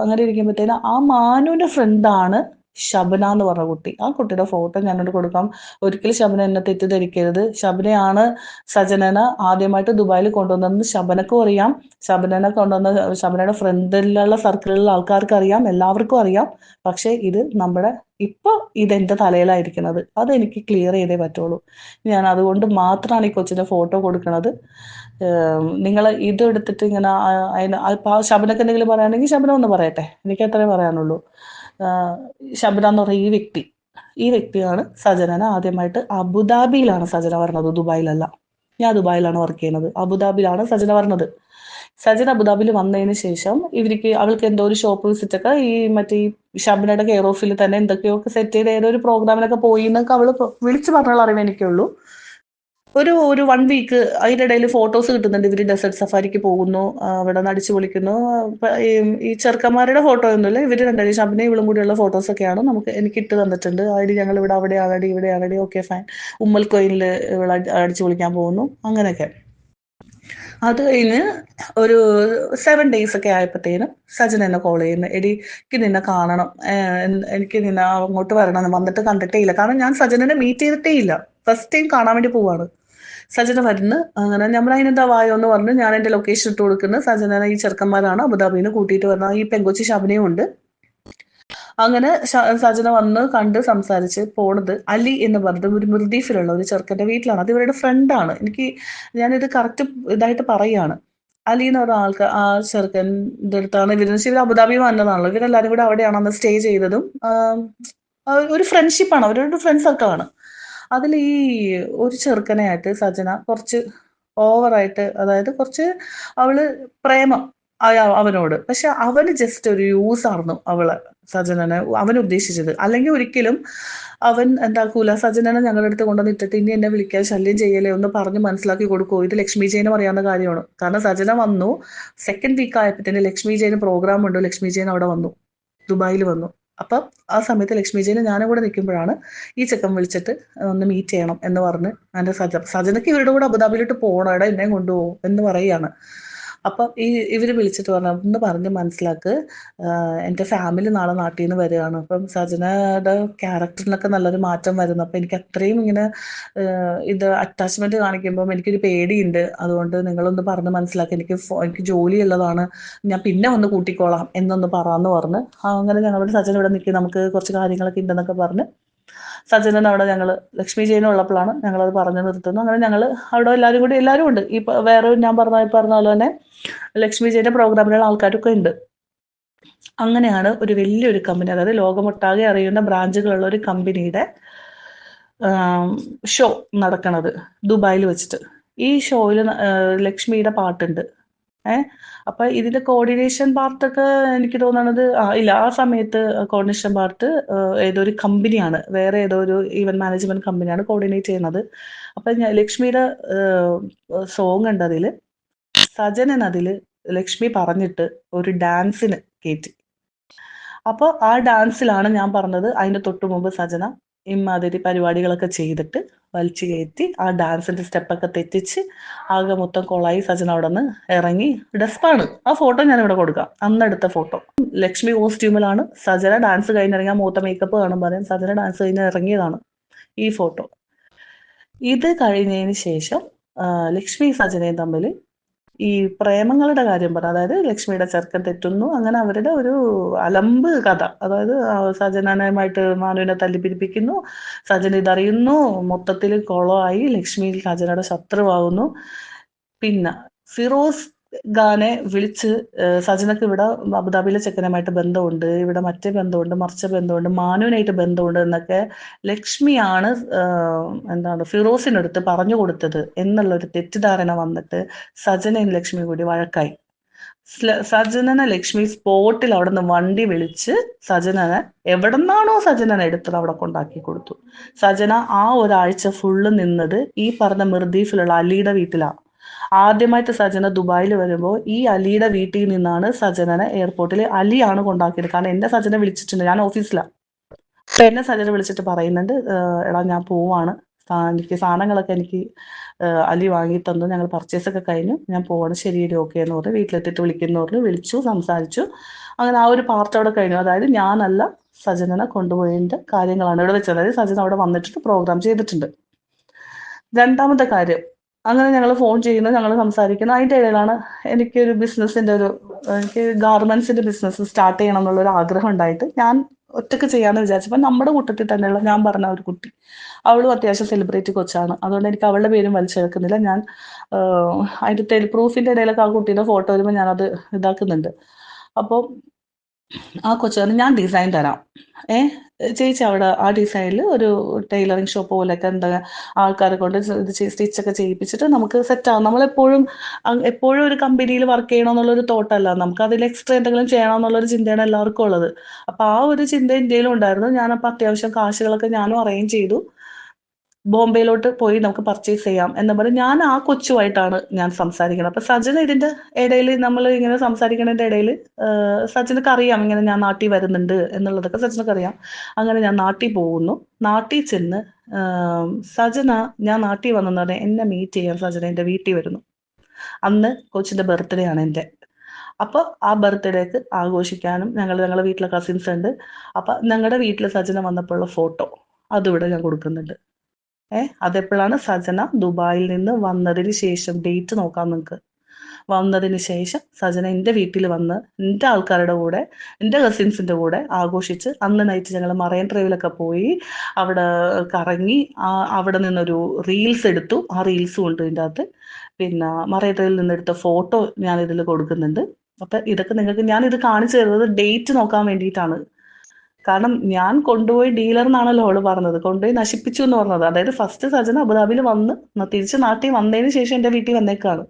അങ്ങനെ ഇരിക്കുമ്പോഴത്തേന് ആ മാനുവിന്റെ ഫ്രണ്ടാണ് ശബന എന്ന് പറഞ്ഞ കുട്ടി. ആ കുട്ടിയുടെ ഫോട്ടോ ഞാനോട് കൊടുക്കാം. ഒരിക്കലും ശബന എന്നെ തെറ്റിദ്ധരിക്കരുത്. ശബനയാണ് സജനനെ ആദ്യമായിട്ട് ദുബായിൽ കൊണ്ടുവന്നതെന്ന് ശബനക്കും അറിയാം. ശബനയുടെ ഫ്രണ്ടിലുള്ള സർക്കിളിലുള്ള ആൾക്കാർക്ക് അറിയാം, എല്ലാവർക്കും അറിയാം. പക്ഷെ ഇത് നമ്മുടെ ഇപ്പൊ ഇതെന്റെ തലയിലായിരിക്കുന്നത്, അതെനിക്ക് ക്ലിയർ ചെയ്തേ പറ്റുള്ളൂ. ഞാൻ അതുകൊണ്ട് മാത്രമാണ് ഈ കൊച്ചിന്റെ ഫോട്ടോ കൊടുക്കുന്നത്. നിങ്ങൾ ഇത് എടുത്തിട്ട് ഇങ്ങനെ ശബനക്ക് എന്തെങ്കിലും പറയുകയാണെങ്കിൽ ശബന ഒന്ന് പറയട്ടെ, എനിക്ക് അത്രേ പറയാനുള്ളൂ. ശബന എന്ന് പറയുന്ന ഈ വ്യക്തിയാണ് സജനനെ ആദ്യമായിട്ട് അബുദാബിയിലാണ് സജന പറഞ്ഞത്, ദുബായിലല്ല. ഞാൻ ദുബായിലാണ് വർക്ക് ചെയ്യുന്നത്, അബുദാബിയിലാണ് സജന പറഞ്ഞത്. സജന അബുദാബിയിൽ വന്നതിന് ശേഷം അവൾക്ക് എന്തോ ഒരു ഷോപ്പ് വിസിറ്റ് ഒക്കെ ഈ ഈ ഷബനയുടെ കെയർ ഓഫിൽ തന്നെ എന്തൊക്കെയോ സെറ്റ് ചെയ്ത് ഏതോ ഒരു പ്രോഗ്രാമിനൊക്കെ പോയി എന്നൊക്കെ അവള് വിളിച്ചു പറഞ്ഞുള്ള അറിവ് എനിക്കുള്ളൂ. ഒരു 1 വീക്ക് അതിനിടയിൽ ഫോട്ടോസ് കിട്ടുന്നുണ്ട്. ഇവര് ഡെസേർട്ട് സഫാരിക്ക് പോകുന്നു, അവിടെ നിന്ന് അടിച്ചു പൊളിക്കുന്നു. ഈ ചെറുക്കന്മാരുടെ ഫോട്ടോ ഒന്നുമില്ല, ഇവര് രണ്ടുപേരും ശബനയും ഇവളും കൂടിയുള്ള ഫോട്ടോസൊക്കെയാണ് എനിക്ക് ഇട്ട് തന്നിട്ടുണ്ട്. അതിൽ ഞങ്ങൾ ഇവിടെ ഇവിടെയാണടി, ഓക്കെ ഫൈൻ. ഉമ്മൽ കോയിനിൽ ഇവൾ അടിച്ചു പൊളിക്കാൻ പോകുന്നു, അങ്ങനെയൊക്കെ. അത് കഴിഞ്ഞ് ഒരു 7 days ഒക്കെ ആയപ്പോഴത്തേനും സജൻ എന്നെ കോൾ ചെയ്യുന്നു. എടി, എനിക്ക് നിന്നെ കാണണം, എനിക്ക് നിന്നെ അങ്ങോട്ട് വരണം, വന്നിട്ട് കണ്ടിട്ടേ ഇല്ല. കാരണം ഞാൻ സജനെ മീറ്റ് ചെയ്തിട്ടേ ഇല്ല, ഫസ്റ്റ് ടൈം കാണാൻ വേണ്ടി പോവാണ്. സജന വരുന്നു. അങ്ങനെ നമ്മൾ അതിനെന്താ വായോ എന്ന് പറഞ്ഞു ഞാൻ എൻ്റെ ലൊക്കേഷൻ ഇട്ട് കൊടുക്കുന്നു. സജന ഈ ചെറുക്കന്മാരാണ് അബുദാബിയിൽ നിന്ന് കൂട്ടിയിട്ട് വന്ന ഈ പെങ്കൊച്ചി ശബനയും ഉണ്ട്. അങ്ങനെ സജന വന്ന് കണ്ട് സംസാരിച്ച് പോണത് അലി എന്ന് പറഞ്ഞത് ഒരു മിർദീഫിലുള്ള ഒരു ചെറുക്കൻ്റെ വീട്ടിലാണ്. അത് ഇവരുടെ ഫ്രണ്ടാണ്. ഞാനിത് കറക്റ്റ് ഇതായിട്ട് പറയാണ്. അലി എന്ന് പറഞ്ഞ ആൾക്ക് ആ ചെറുക്കൻ്റെ അടുത്താണ് ഇവർ അബുദാബി വന്നതാണല്ലോ. ഇവരെല്ലാരും കൂടെ അവിടെയാണ് അന്ന് സ്റ്റേ ചെയ്തതും. ഒരു ഫ്രണ്ട്ഷിപ്പാണ്, അവരൊരു ഫ്രണ്ട് സർക്കിളാണ്. അതിൽ ഈ ഒരു ചെറുക്കനായിട്ട് സജന കുറച്ച് ഓവറായിട്ട്, അതായത് കുറച്ച് അവള് പ്രേമം അവനോട്. പക്ഷെ അവന് ജസ്റ്റ് ഒരു യൂസ് ആയിരുന്നു സജനനെ അവൻ ഉദ്ദേശിച്ചത്. അല്ലെങ്കിൽ ഒരിക്കലും അവൻ എന്താക്കൂല, സജനനെ ഞങ്ങളുടെ അടുത്ത് കൊണ്ടുവന്ന് ഇട്ടിട്ട് ഇനി എന്നെ വിളിക്കാൻ ശല്യം ചെയ്യലേ ഒന്ന് പറഞ്ഞ് മനസ്സിലാക്കി കൊടുക്കുമോ. ഇത് ലക്ഷ്മി ജയന് അറിയാവുന്ന കാര്യമാണ്. കാരണം സജന വന്നു, സെക്കൻഡ് വീക്ക് ആയപ്പോഴത്തേന് ലക്ഷ്മി ജയന് പ്രോഗ്രാം ഉണ്ട്, ലക്ഷ്മി ജയൻ അവിടെ വന്നു, ദുബായിൽ വന്നു. അപ്പം ആ സമയത്ത് ലക്ഷ്മി ജയന് ഞാനും കൂടെ നിൽക്കുമ്പോഴാണ് ഈ ചെക്കൻ വിളിച്ചിട്ട് ഒന്ന് മീറ്റ് ചെയ്യണം എന്ന് പറഞ്ഞ് എൻ്റെ സജനക്ക് ഇവരുടെ കൂടെ അബുദാബിയിലോട്ട് പോകണം, എടാ എന്നെ കൊണ്ടുപോകും എന്ന് പറയുകയാണ്. അപ്പം ഇവര് വിളിച്ചിട്ട് പറഞ്ഞു, ഒന്ന് പറഞ്ഞ് മനസ്സിലാക്ക്, എൻ്റെ ഫാമിലി നാളെ നാട്ടിൽ നിന്ന് വരികയാണ്. അപ്പം സജനയുടെ ക്യാരക്ടറിനൊക്കെ നല്ലൊരു മാറ്റം വരുന്നു. അപ്പം എനിക്ക് അത്രയും ഇങ്ങനെ ഇത് അറ്റാച്ച്മെന്റ് കാണിക്കുമ്പം എനിക്കൊരു പേടിയുണ്ട്. അതുകൊണ്ട് നിങ്ങളൊന്ന് പറഞ്ഞ് മനസ്സിലാക്കി, എനിക്ക് ജോലിയുള്ളതാണ്, ഞാൻ പിന്നെ വന്ന് കൂട്ടിക്കോളാം എന്നൊന്ന് പറയാന്ന് പറഞ്ഞ്. അങ്ങനെ ഞങ്ങളുടെ സജന ഇവിടെ നിൽക്കി, നമുക്ക് കുറച്ച് കാര്യങ്ങളൊക്കെ ഉണ്ടെന്നൊക്കെ പറഞ്ഞ് സജനൻ അവിടെ ലക്ഷ്മി ജയനും ഉള്ളപ്പോഴാണ് ഞങ്ങളത് പറഞ്ഞു നിർത്തുന്നത്. അങ്ങനെ ഞങ്ങൾ അവിടെ എല്ലാവരും ഉണ്ട്. ഈ വേറെ ഞാൻ പറഞ്ഞ പോലെ തന്നെ ലക്ഷ്മി ജയന്റെ പ്രോഗ്രാമിലുള്ള ആൾക്കാരൊക്കെ ഉണ്ട്. അങ്ങനെയാണ് ഒരു വലിയൊരു കമ്പനി, അതായത് ലോകമൊട്ടാകെ അറിയുന്ന ബ്രാഞ്ചുകളുള്ള ഒരു കമ്പനിയുടെ ഷോ നടക്കണത് ദുബായിൽ വെച്ചിട്ട്. ഈ ഷോയിൽ ലക്ഷ്മിയുടെ പാട്ടുണ്ട്. അപ്പൊ ഇതിന്റെ കോർഡിനേഷൻ പാർട്ടൊക്കെ എനിക്ക് തോന്നണത് ഇല്ല, ആ സമയത്ത് കോർഡിനേഷൻ പാർട്ട് ഏതോ ഒരു കമ്പനിയാണ്, വേറെ ഏതോ ഒരു ഈവന്റ് മാനേജ്മെന്റ് കമ്പനിയാണ് കോർഡിനേറ്റ് ചെയ്യുന്നത്. അപ്പൊ ലക്ഷ്മിയുടെ സോങ് ഉണ്ട് അതില്. സജനൻ അതില് ലക്ഷ്മി പറഞ്ഞിട്ട് ഒരു ഡാൻസിന് കയറ്റി. അപ്പോൾ ആ ഡാൻസിലാണ് ഞാൻ പറഞ്ഞത്, അതിന്റെ തൊട്ടു മുമ്പ് സജന ഇമാതിരി പരിപാടികളൊക്കെ ചെയ്തിട്ട് വലിച്ചു കയറ്റി ആ ഡാൻസിന്റെ സ്റ്റെപ്പൊക്കെ തെറ്റിച്ച് ആകെ മൊത്തം കൊളായി. സജന അവിടെ നിന്ന് ഇറങ്ങി. ഡെസ്പാണ്. ആ ഫോട്ടോ ഞാൻ ഇവിടെ കൊടുക്കാം, അന്നെടുത്ത ഫോട്ടോ. ലക്ഷ്മി കോസ്റ്റ്യൂമിലാണ്, സജന ഡാൻസ് കഴിഞ്ഞിറങ്ങി. ആ മൂത്ത മേക്കപ്പ് കാണും പറയാം, സജന ഡാൻസ് കഴിഞ്ഞ് ഇറങ്ങിയതാണ് ഈ ഫോട്ടോ. ഇത് കഴിഞ്ഞതിന് ശേഷം ലക്ഷ്മി സജനയും തമ്മിൽ ഈ പ്രേമങ്ങളുടെ കാര്യം പറഞ്ഞു. അതായത് ലക്ഷ്മിയുടെ ചെറുക്കൻ തെറ്റുന്നു, അങ്ങനെ അവരുടെ ഒരു അലമ്പ് കഥ. അതായത് സജനനുമായിട്ട് മാനുവിനെ തല്ലിപ്പിരിപ്പിക്കുന്നു, സജന ഇതറിയുന്നു, മൊത്തത്തിൽ കുളമായി, ലക്ഷ്മി സജനയുടെ ശത്രുവാകുന്നു. പിന്നെ ഫിറോസ് ഖാനെ വിളിച്ച് സജനക്ക് ഇവിടെ അബുദാബിയിലെ ചെക്കനുമായിട്ട് ബന്ധമുണ്ട്, ഇവിടെ മറ്റേ ബന്ധമുണ്ട്, മറിച്ച ബന്ധമുണ്ട്, മാനുവിനായിട്ട് ബന്ധമുണ്ട് എന്നൊക്കെ ലക്ഷ്മിയാണ് ഫിറോസിനടുത്ത് പറഞ്ഞു കൊടുത്തത് എന്നുള്ളൊരു തെറ്റിദ്ധാരണ വന്നിട്ട് സജനയും ലക്ഷ്മി കൂടി വഴക്കായി. സജനനെ ലക്ഷ്മി സ്പോട്ടിൽ അവിടെ നിന്ന് വണ്ടി വിളിച്ച് സജനനെ എവിടെന്നാണോ സജനനെ എടുത്തത് അവിടെ കൊണ്ടാക്കി കൊടുത്തു. സജന ആ ഒരാഴ്ച ഫുള്ള് നിന്നത് ഈ പറഞ്ഞ മിർദീഫിലുള്ള അലിയുടെ വീട്ടിലാണ്. ആദ്യമായിട്ട് സജന ദുബായിൽ വരുമ്പോൾ ഈ അലിയുടെ വീട്ടിൽ നിന്നാണ് സജനനെ എയർപോർട്ടിൽ അലിയാണ് കൊണ്ടാക്കിയത്. കാരണം എന്നെ സജന വിളിച്ചിട്ടുണ്ട്, ഞാൻ ഓഫീസിലാണ്. അപ്പൊ എന്നെ സജന വിളിച്ചിട്ട് പറയുന്നുണ്ട്, എടാ ഞാൻ പോവാണ്, എനിക്ക് സാധനങ്ങളൊക്കെ എനിക്ക് അലി വാങ്ങി തന്നു, ഞങ്ങൾ പർച്ചേസ് ഒക്കെ കഴിഞ്ഞു, ഞാൻ പോവാണ്, ശരിയല്ലേ ഓക്കെ എന്ന് പറഞ്ഞ് വീട്ടിലെത്തിയിട്ട് വിളിക്കുന്നു പറഞ്ഞു. വിളിച്ചു, സംസാരിച്ചു. അങ്ങനെ ആ ഒരു പാർട്ട് അവിടെ കഴിഞ്ഞു. അതായത് ഞാനല്ല സജനനെ കൊണ്ടുപോയതിന്റെ കാര്യങ്ങളാണ് ഇവിടെ വെച്ചത്. അതായത് സജന അവിടെ വന്നിട്ട് പ്രോഗ്രാം ചെയ്തിട്ടുണ്ട്. രണ്ടാമത്തെ കാര്യം, അങ്ങനെ ഞങ്ങൾ ഫോൺ ചെയ്യുന്നു, ഞങ്ങൾ സംസാരിക്കുന്നു. അതിൻ്റെ ഇടയിലാണ് എനിക്ക് ഗാർമെന്റ്സിന്റെ ബിസിനസ് സ്റ്റാർട്ട് ചെയ്യണം എന്നുള്ളൊരു ആഗ്രഹം ഉണ്ടായിട്ട് ഞാൻ ഒറ്റയ്ക്ക് ചെയ്യാന്ന് വിചാരിച്ചപ്പോൾ നമ്മുടെ കൂട്ടത്തിൽ തന്നെയുള്ള ഞാൻ പറഞ്ഞ ഒരു കുട്ടി, അവളും അത്യാവശ്യം സെലിബ്രിറ്റി കൊച്ചാണ്. അതുകൊണ്ട് എനിക്ക് അവളുടെ പേരും വലിച്ചെടുക്കുന്നില്ല. ഞാൻ അതിന്റെ പ്രൂഫിന്റെ ഇടയിലൊക്കെ ആ കുട്ടീന്റെ ഫോട്ടോ വരുമ്പോൾ ഞാനത് ഇതാക്കുന്നുണ്ട്. അപ്പോൾ ആ കൊച്ചു ഞാൻ ഡിസൈൻ തരാം, ചേച്ചി അവിടെ ആ ഡിസൈനിൽ ഒരു ടൈലറിങ് ഷോപ്പ് പോലെയൊക്കെ എന്താ ആൾക്കാരെ കൊണ്ട് ഇത് സ്റ്റിച്ചൊക്കെ ചെയ്യിപ്പിച്ചിട്ട് നമുക്ക് സെറ്റാകും. നമ്മളെപ്പോഴും എപ്പോഴും ഒരു കമ്പനിയിൽ വർക്ക് ചെയ്യണമെന്നുള്ളൊരു തോട്ടല്ല, നമുക്ക് അതിൽ എക്സ്ട്രാ എന്തെങ്കിലും ചെയ്യണമെന്നുള്ളൊരു ചിന്തയാണ് എല്ലാവർക്കും ഉള്ളത്. അപ്പം ആ ഒരു ചിന്ത ഇന്ത്യയിലും ഉണ്ടായിരുന്നു. ഞാനപ്പോൾ അത്യാവശ്യം കാശുകളൊക്കെ ഞാനും അറേഞ്ച് ചെയ്തു. ബോംബെയിലോട്ട് പോയി നമുക്ക് പർച്ചേസ് ചെയ്യാം എന്ന് പറഞ്ഞ് ഞാൻ ആ കൊച്ചുമായിട്ടാണ് ഞാൻ സംസാരിക്കുന്നത്. അപ്പൊ സജന ഇതിന്റെ ഇടയിൽ നമ്മൾ ഇങ്ങനെ സംസാരിക്കുന്നതിന്റെ ഇടയിൽ സജനക്ക് അറിയാം ഇങ്ങനെ ഞാൻ നാട്ടിൽ വരുന്നുണ്ട് എന്നുള്ളതൊക്കെ സജനക്ക് അറിയാം. അങ്ങനെ ഞാൻ നാട്ടിൽ പോകുന്നു. നാട്ടിൽ ചെന്ന് സജന ഞാൻ നാട്ടിൽ വന്നെന്ന് പറഞ്ഞാൽ എന്നെ മീറ്റ് ചെയ്യാൻ സജന എൻ്റെ വീട്ടിൽ വരുന്നു. അന്ന് കൊച്ചിൻ്റെ ബർത്ത്ഡേ ആണ് എൻ്റെ. അപ്പോൾ ആ ബർത്ത്ഡേക്ക് ആഘോഷിക്കാനും ഞങ്ങളുടെ വീട്ടിലെ കസിൻസ് ഉണ്ട്. അപ്പം ഞങ്ങളുടെ വീട്ടിൽ സജന വന്നപ്പോഴുള്ള ഫോട്ടോ അതിവിടെ ഞാൻ കൊടുക്കുന്നുണ്ട്. അതെപ്പോഴാണ് സജന ദുബായിൽ നിന്ന് വന്നതിന് ശേഷം, ഡേറ്റ് നോക്കാം നിങ്ങൾക്ക്. വന്നതിന് ശേഷം സജന എൻ്റെ വീട്ടിൽ വന്ന് എൻ്റെ ആൾക്കാരുടെ കൂടെ, എൻ്റെ കസിൻസിൻ്റെ കൂടെ ആഘോഷിച്ച് അന്ന് നൈറ്റ് ഞങ്ങൾ മറൈൻ ഡ്രൈവിലൊക്കെ പോയി അവിടെ കറങ്ങി. അവിടെ നിന്നൊരു റീൽസ് എടുത്തു. ആ റീൽസും ഉണ്ട് ഇതിൻ്റെ അകത്ത്. പിന്നെ മറൈൻ ഡ്രൈവിൽ നിന്നെടുത്ത ഫോട്ടോ ഞാൻ ഇതിൽ കൊടുക്കുന്നുണ്ട്. അപ്പം ഇതൊക്കെ നിങ്ങൾക്ക് ഞാനിത് കാണിച്ചു തരുന്നത് ഡേറ്റ് നോക്കാൻ വേണ്ടിയിട്ടാണ്. കാരണം ഞാൻ കൊണ്ടുപോയി ഡീലർ എന്നാണല്ലോ അവള് പറഞ്ഞത്, കൊണ്ടുപോയി നശിപ്പിച്ചു എന്ന് പറഞ്ഞത്. അതായത് ഫസ്റ്റ് സജന അബുദാബിയിൽ വന്ന് തിരിച്ച് നാട്ടിൽ വന്നതിന് ശേഷം എൻ്റെ വീട്ടിൽ വന്നേക്കാണ്.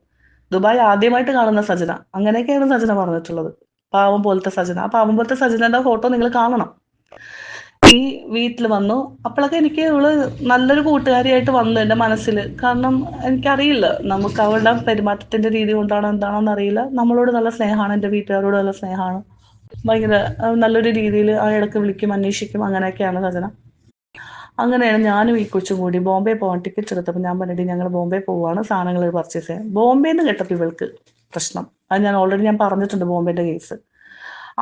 ദുബായ് ആദ്യമായിട്ട് കാണുന്ന സജന. അങ്ങനെയൊക്കെയാണ് സജന പറഞ്ഞിട്ടുള്ളത്. പാവം പോലത്തെ സജന. ആ പാവം പോലത്തെ സജനയുടെ ഫോട്ടോ നിങ്ങൾ കാണണം. ഈ വീട്ടിൽ വന്നു. അപ്പോഴൊക്കെ എനിക്ക് ഇവള് നല്ലൊരു കൂട്ടുകാരിയായിട്ട് വന്നു എൻ്റെ മനസ്സിൽ. കാരണം എനിക്കറിയില്ല, നമുക്ക് അവളുടെ പെരുമാറ്റത്തിന്റെ രീതി കൊണ്ടാണോ എന്താണോന്ന് അറിയില്ല, നമ്മളോട് നല്ല സ്നേഹമാണ്, എൻ്റെ വീട്ടുകാരോട് നല്ല സ്നേഹമാണ്. ഭയങ്കര നല്ലൊരു രീതിയിൽ ആ ഇടയ്ക്ക് വിളിക്കും, അന്വേഷിക്കും. അങ്ങനെയൊക്കെയാണ് സജന. അങ്ങനെയാണ് ഞാനും ഈ കൊച്ചും കൂടി ബോംബെ പോകാൻ ടിക്കറ്റ് എടുത്തപ്പോൾ ഞാൻ പറഞ്ഞിട്ട് ഞങ്ങൾ ബോംബെ പോവുകയാണ്, സാധനങ്ങൾ പർച്ചേസ് ചെയ്യാൻ. ബോംബെന്ന് കേട്ടപ്പോൾ ഇവൾക്ക് പ്രശ്നം. അത് ഞാൻ ഓൾറെഡി പറഞ്ഞിട്ടുണ്ട് ബോംബെൻ്റെ കേസ്.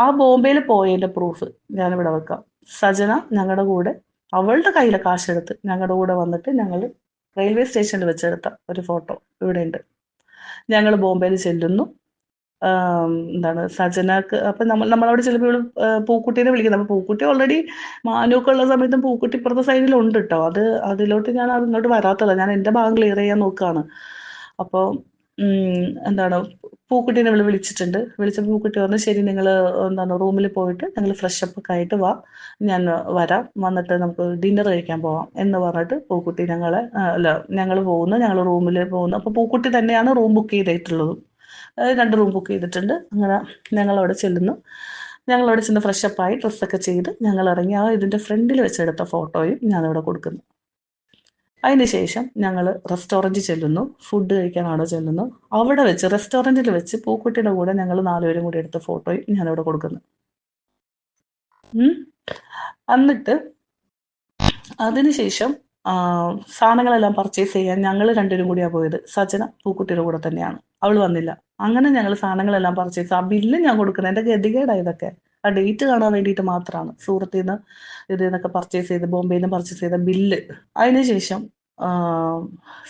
ആ ബോംബെയിൽ പോയതിൻ്റെ പ്രൂഫ് ഞാനിവിടെ വെക്കാം. സജന ഞങ്ങളുടെ കൂടെ അവളുടെ കയ്യിലെ കാശെടുത്ത് ഞങ്ങളുടെ കൂടെ വന്നിട്ട് ഞങ്ങൾ റെയിൽവേ സ്റ്റേഷനിൽ വെച്ചെടുത്ത ഒരു ഫോട്ടോ ഇവിടെ ഉണ്ട്. ഞങ്ങൾ ബോംബെയിൽ ചെല്ലുന്നു. എന്താണ് സജനക്ക് അപ്പം നമ്മളവിടെ ചെല്ലുമ്പോൾ ഇവള് പൂക്കുട്ടീനെ വിളിക്കുന്നത്. അപ്പോൾ പൂക്കുട്ടി ഓൾറെഡി മാനുവൊക്കെ ഉള്ള സമയത്തും പൂക്കുട്ടി ഇപ്പുറത്തെ സൈഡിലുണ്ട് കേട്ടോ. അതിലോട്ട് ഞാൻ അതിങ്ങോട്ട് വരാത്തല്ല, ഞാൻ എൻ്റെ ഭാഗം ക്ലിയർ ചെയ്യാൻ നോക്കുകയാണ്. അപ്പോൾ എന്താണ് പൂക്കുട്ടീനെ വിളിച്ചിട്ടുണ്ട്. വിളിച്ചപ്പോൾ പൂക്കുട്ടി പറഞ്ഞു ശരി, നിങ്ങൾ എന്താണ് റൂമിൽ പോയിട്ട് ഞങ്ങൾ ഫ്രഷപ്പ് ഒക്കെ ആയിട്ട് വാ, ഞാൻ വരാം, വന്നിട്ട് നമുക്ക് ഡിന്നർ കഴിക്കാൻ പോവാം എന്ന് പറഞ്ഞിട്ട് പൂക്കുട്ടി ഞങ്ങൾ റൂമിൽ പോകുന്നു. അപ്പോൾ പൂക്കുട്ടി തന്നെയാണ് റൂം ബുക്ക് ചെയ്തിട്ടുള്ളത്. 2 റൂം ബുക്ക് ചെയ്തിട്ടുണ്ട്. അങ്ങനെ ഞങ്ങളവിടെ ചെല്ലുന്നു. ഞങ്ങളവിടെ ചെന്ന് ഫ്രഷപ്പായി ഡ്രസ്സൊക്കെ ചെയ്ത് ഞങ്ങൾ ഇറങ്ങി. ഇതിൻ്റെ ഫ്രണ്ടിൽ വെച്ചെടുത്ത ഫോട്ടോയും ഞാനിവിടെ കൊടുക്കുന്നു. അതിന് ശേഷം ഞങ്ങൾ റെസ്റ്റോറൻറ്റിൽ ചെല്ലുന്നു, ഫുഡ് കഴിക്കാൻ അവിടെ ചെല്ലുന്നു. അവിടെ വെച്ച് റെസ്റ്റോറൻറ്റിൽ വെച്ച് പൂക്കുട്ടിയുടെ കൂടെ ഞങ്ങൾ 4 പേരും കൂടി എടുത്ത ഫോട്ടോയും ഞാനിവിടെ കൊടുക്കുന്നു. എന്നിട്ട് അതിനുശേഷം സാധനങ്ങളെല്ലാം പർച്ചേസ് ചെയ്യാൻ ഞങ്ങൾ 2 പേരും കൂടിയാണ് പോയത്. സജന പൂക്കുട്ടിയുടെ കൂടെ തന്നെയാണ്, അവൾ വന്നില്ല. അങ്ങനെ ഞങ്ങൾ സാധനങ്ങളെല്ലാം പർച്ചേസ്, ആ ബില്ല് ഞാൻ കൊടുക്കുന്നത് എൻ്റെ ഗതികേടാണ് ഇതൊക്കെ. ആ ഡേറ്റ് കാണാൻ വേണ്ടിയിട്ട് മാത്രമാണ്. സൂറത്തിൽ നിന്ന് നിന്നൊക്കെ പർച്ചേസ് ചെയ്ത് ബോംബെയിൽ നിന്ന് പർച്ചേസ് ചെയ്ത ബില്ല്. അതിനുശേഷം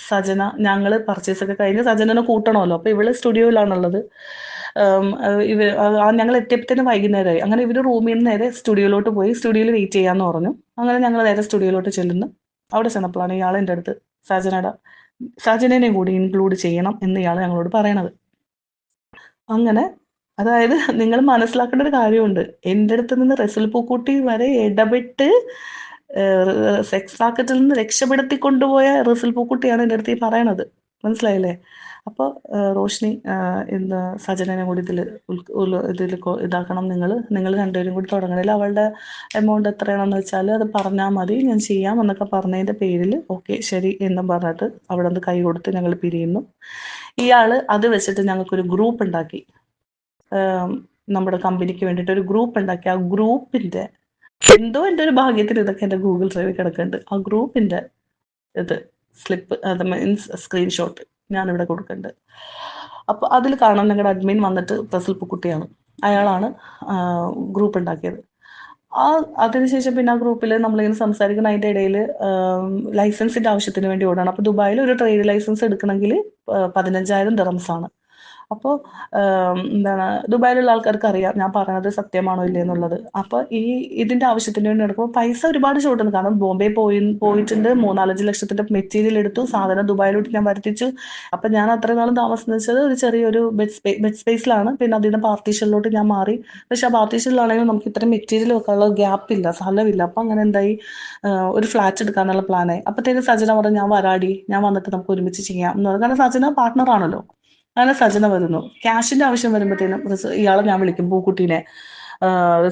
സജന ഞങ്ങൾ പർച്ചേസ് ഒക്കെ കഴിഞ്ഞ് സജനനെ കൂട്ടണമല്ലോ. അപ്പോൾ ഇവള് സ്റ്റുഡിയോയിലാണുള്ളത്. ഞങ്ങൾ എത്തിയപ്പോഴത്തേനും വൈകുന്നേരമായി. അങ്ങനെ ഇവർ റൂമിൽ നിന്ന് നേരെ സ്റ്റുഡിയോയിലോട്ട് പോയി, സ്റ്റുഡിയോയിൽ വെയിറ്റ് ചെയ്യാമെന്ന് പറഞ്ഞു. അങ്ങനെ ഞങ്ങൾ നേരെ സ്റ്റുഡിയോയിലോട്ട് ചെല്ലുന്നു. അവിടെ ചെന്നപ്പോഴാണ് ഇയാൾ എൻ്റെ അടുത്ത് സജനനെ കൂടി ഇൻക്ലൂഡ് ചെയ്യണം എന്ന് ഇയാൾ ഞങ്ങളോട് പറയണത്. അങ്ങനെ അതായത് നിങ്ങൾ മനസ്സിലാക്കേണ്ട ഒരു കാര്യമുണ്ട്, എൻ്റെ അടുത്ത് നിന്ന് റസൽ പൂക്കുട്ടി വരെ ഇടപെട്ട് സെക്സ് റാക്കറ്റിൽ നിന്ന് രക്ഷപ്പെടുത്തി കൊണ്ടുപോയ റസൽ പൂക്കുട്ടിയാണ് എൻ്റെ അടുത്ത് ഈ പറയണത്. മനസ്സിലായില്ലേ? അപ്പോൾ റോഷ്നി ഇന്ന് സജനനെ കൂടി ഇതിൽ ഇതാക്കണം. നിങ്ങൾ 2 പേരും കൂടി തുടങ്ങണില്ല. അവളുടെ എമൗണ്ട് എത്രയാണെന്ന് വെച്ചാൽ അത് പറഞ്ഞാൽ മതി, ഞാൻ ചെയ്യാം എന്നൊക്കെ പറഞ്ഞതിൻ്റെ പേരിൽ ഓക്കെ ശരി എന്നും പറഞ്ഞിട്ട് അവിടെ നിന്ന് കൈ കൊടുത്ത് ഞങ്ങൾ പിരിയുന്നു. ഇയാൾ അത് വെച്ചിട്ട് ഞങ്ങൾക്കൊരു ഗ്രൂപ്പ് ഉണ്ടാക്കി. നമ്മുടെ കമ്പനിക്ക് വേണ്ടിയിട്ട് ഒരു ഗ്രൂപ്പ് ഉണ്ടാക്കി. ആ ഗ്രൂപ്പിൻ്റെ എന്തോ എൻ്റെ ഒരു ഭാഗ്യത്തിന് ഇതൊക്കെ എൻ്റെ ഗൂഗിൾ ഡ്രൈവിൽ കിടക്കുന്നുണ്ട്. ആ ഗ്രൂപ്പിൻ്റെ സ്ലിപ്പ്, അത് മീൻസ് സ്ക്രീൻഷോട്ട് ഞാനിവിടെ കൊടുക്കുന്നുണ്ട്. അപ്പോൾ അതിൽ കാണാൻ ഞങ്ങളുടെ അഡ്മിൻ വന്നിട്ട് റസൽ പൂക്കുട്ടിയാണ്. അയാളാണ് ഗ്രൂപ്പ് ഉണ്ടാക്കിയത്. അതിനുശേഷം പിന്നെ ആ ഗ്രൂപ്പിൽ നമ്മളിങ്ങനെ സംസാരിക്കുന്ന അതിൻ്റെ ഇടയിൽ ലൈസൻസിൻ്റെ ആവശ്യത്തിന് വേണ്ടി ഓടാണ്. അപ്പോൾ ദുബായിൽ ഒരു ട്രേഡ് ലൈസൻസ് എടുക്കണമെങ്കിൽ 15,000 ദിറംസാണ്. അപ്പോൾ എന്താണ് ദുബായിലുള്ള ആൾക്കാർക്ക് അറിയാം ഞാൻ പറയണത് സത്യമാണോ ഇല്ലേ എന്നുള്ളത്. അപ്പോൾ ഇതിൻ്റെ ആവശ്യത്തിന് വേണ്ടി നടക്കുമ്പോൾ പൈസ ഒരുപാട് ഷോർട്ടുണ്ട്. കാരണം ബോംബെ പോയിട്ടുണ്ട്, 3-4 ലക്ഷത്തിൻ്റെ മെറ്റീരിയൽ എടുത്തു, സാധനം ദുബായിലോട്ട് ഞാൻ വരുത്തിച്ചു. അപ്പം ഞാൻ അത്രയും നാളും താമസിച്ചത് ഒരു ചെറിയൊരു ബെഡ് സ്പേസിലാണ്. പിന്നെ അതിൽ നിന്ന് പാർട്ടീഷനിലോട്ട് ഞാൻ മാറി. പക്ഷെ ആ പാർട്ടീഷനിലാണെങ്കിൽ നമുക്ക് ഇത്രയും മെറ്റീരിയൽ വെക്കാനുള്ള ഗ്യാപ്പില്ല, സ്ഥലമില്ല. അപ്പം അങ്ങനെ എന്തായി, ഒരു ഫ്ലാറ്റ് എടുക്കാനുള്ള പ്ലാനായി. അപ്പോഴത്തേക്കും സജന പറഞ്ഞു ഞാൻ വരാടി, ഞാൻ വന്നിട്ട് നമുക്ക് ഒരുമിച്ച് ചെയ്യാം എന്ന് പറഞ്ഞു. കാരണം സജന പാർട്ട്ണറാണല്ലോ. അങ്ങനെ സജന വരുന്നു. ക്യാഷിന്റെ ആവശ്യം വരുമ്പോഴത്തേനും ഇയാളെ ഞാൻ വിളിക്കും, പൂക്കുട്ടീനെ.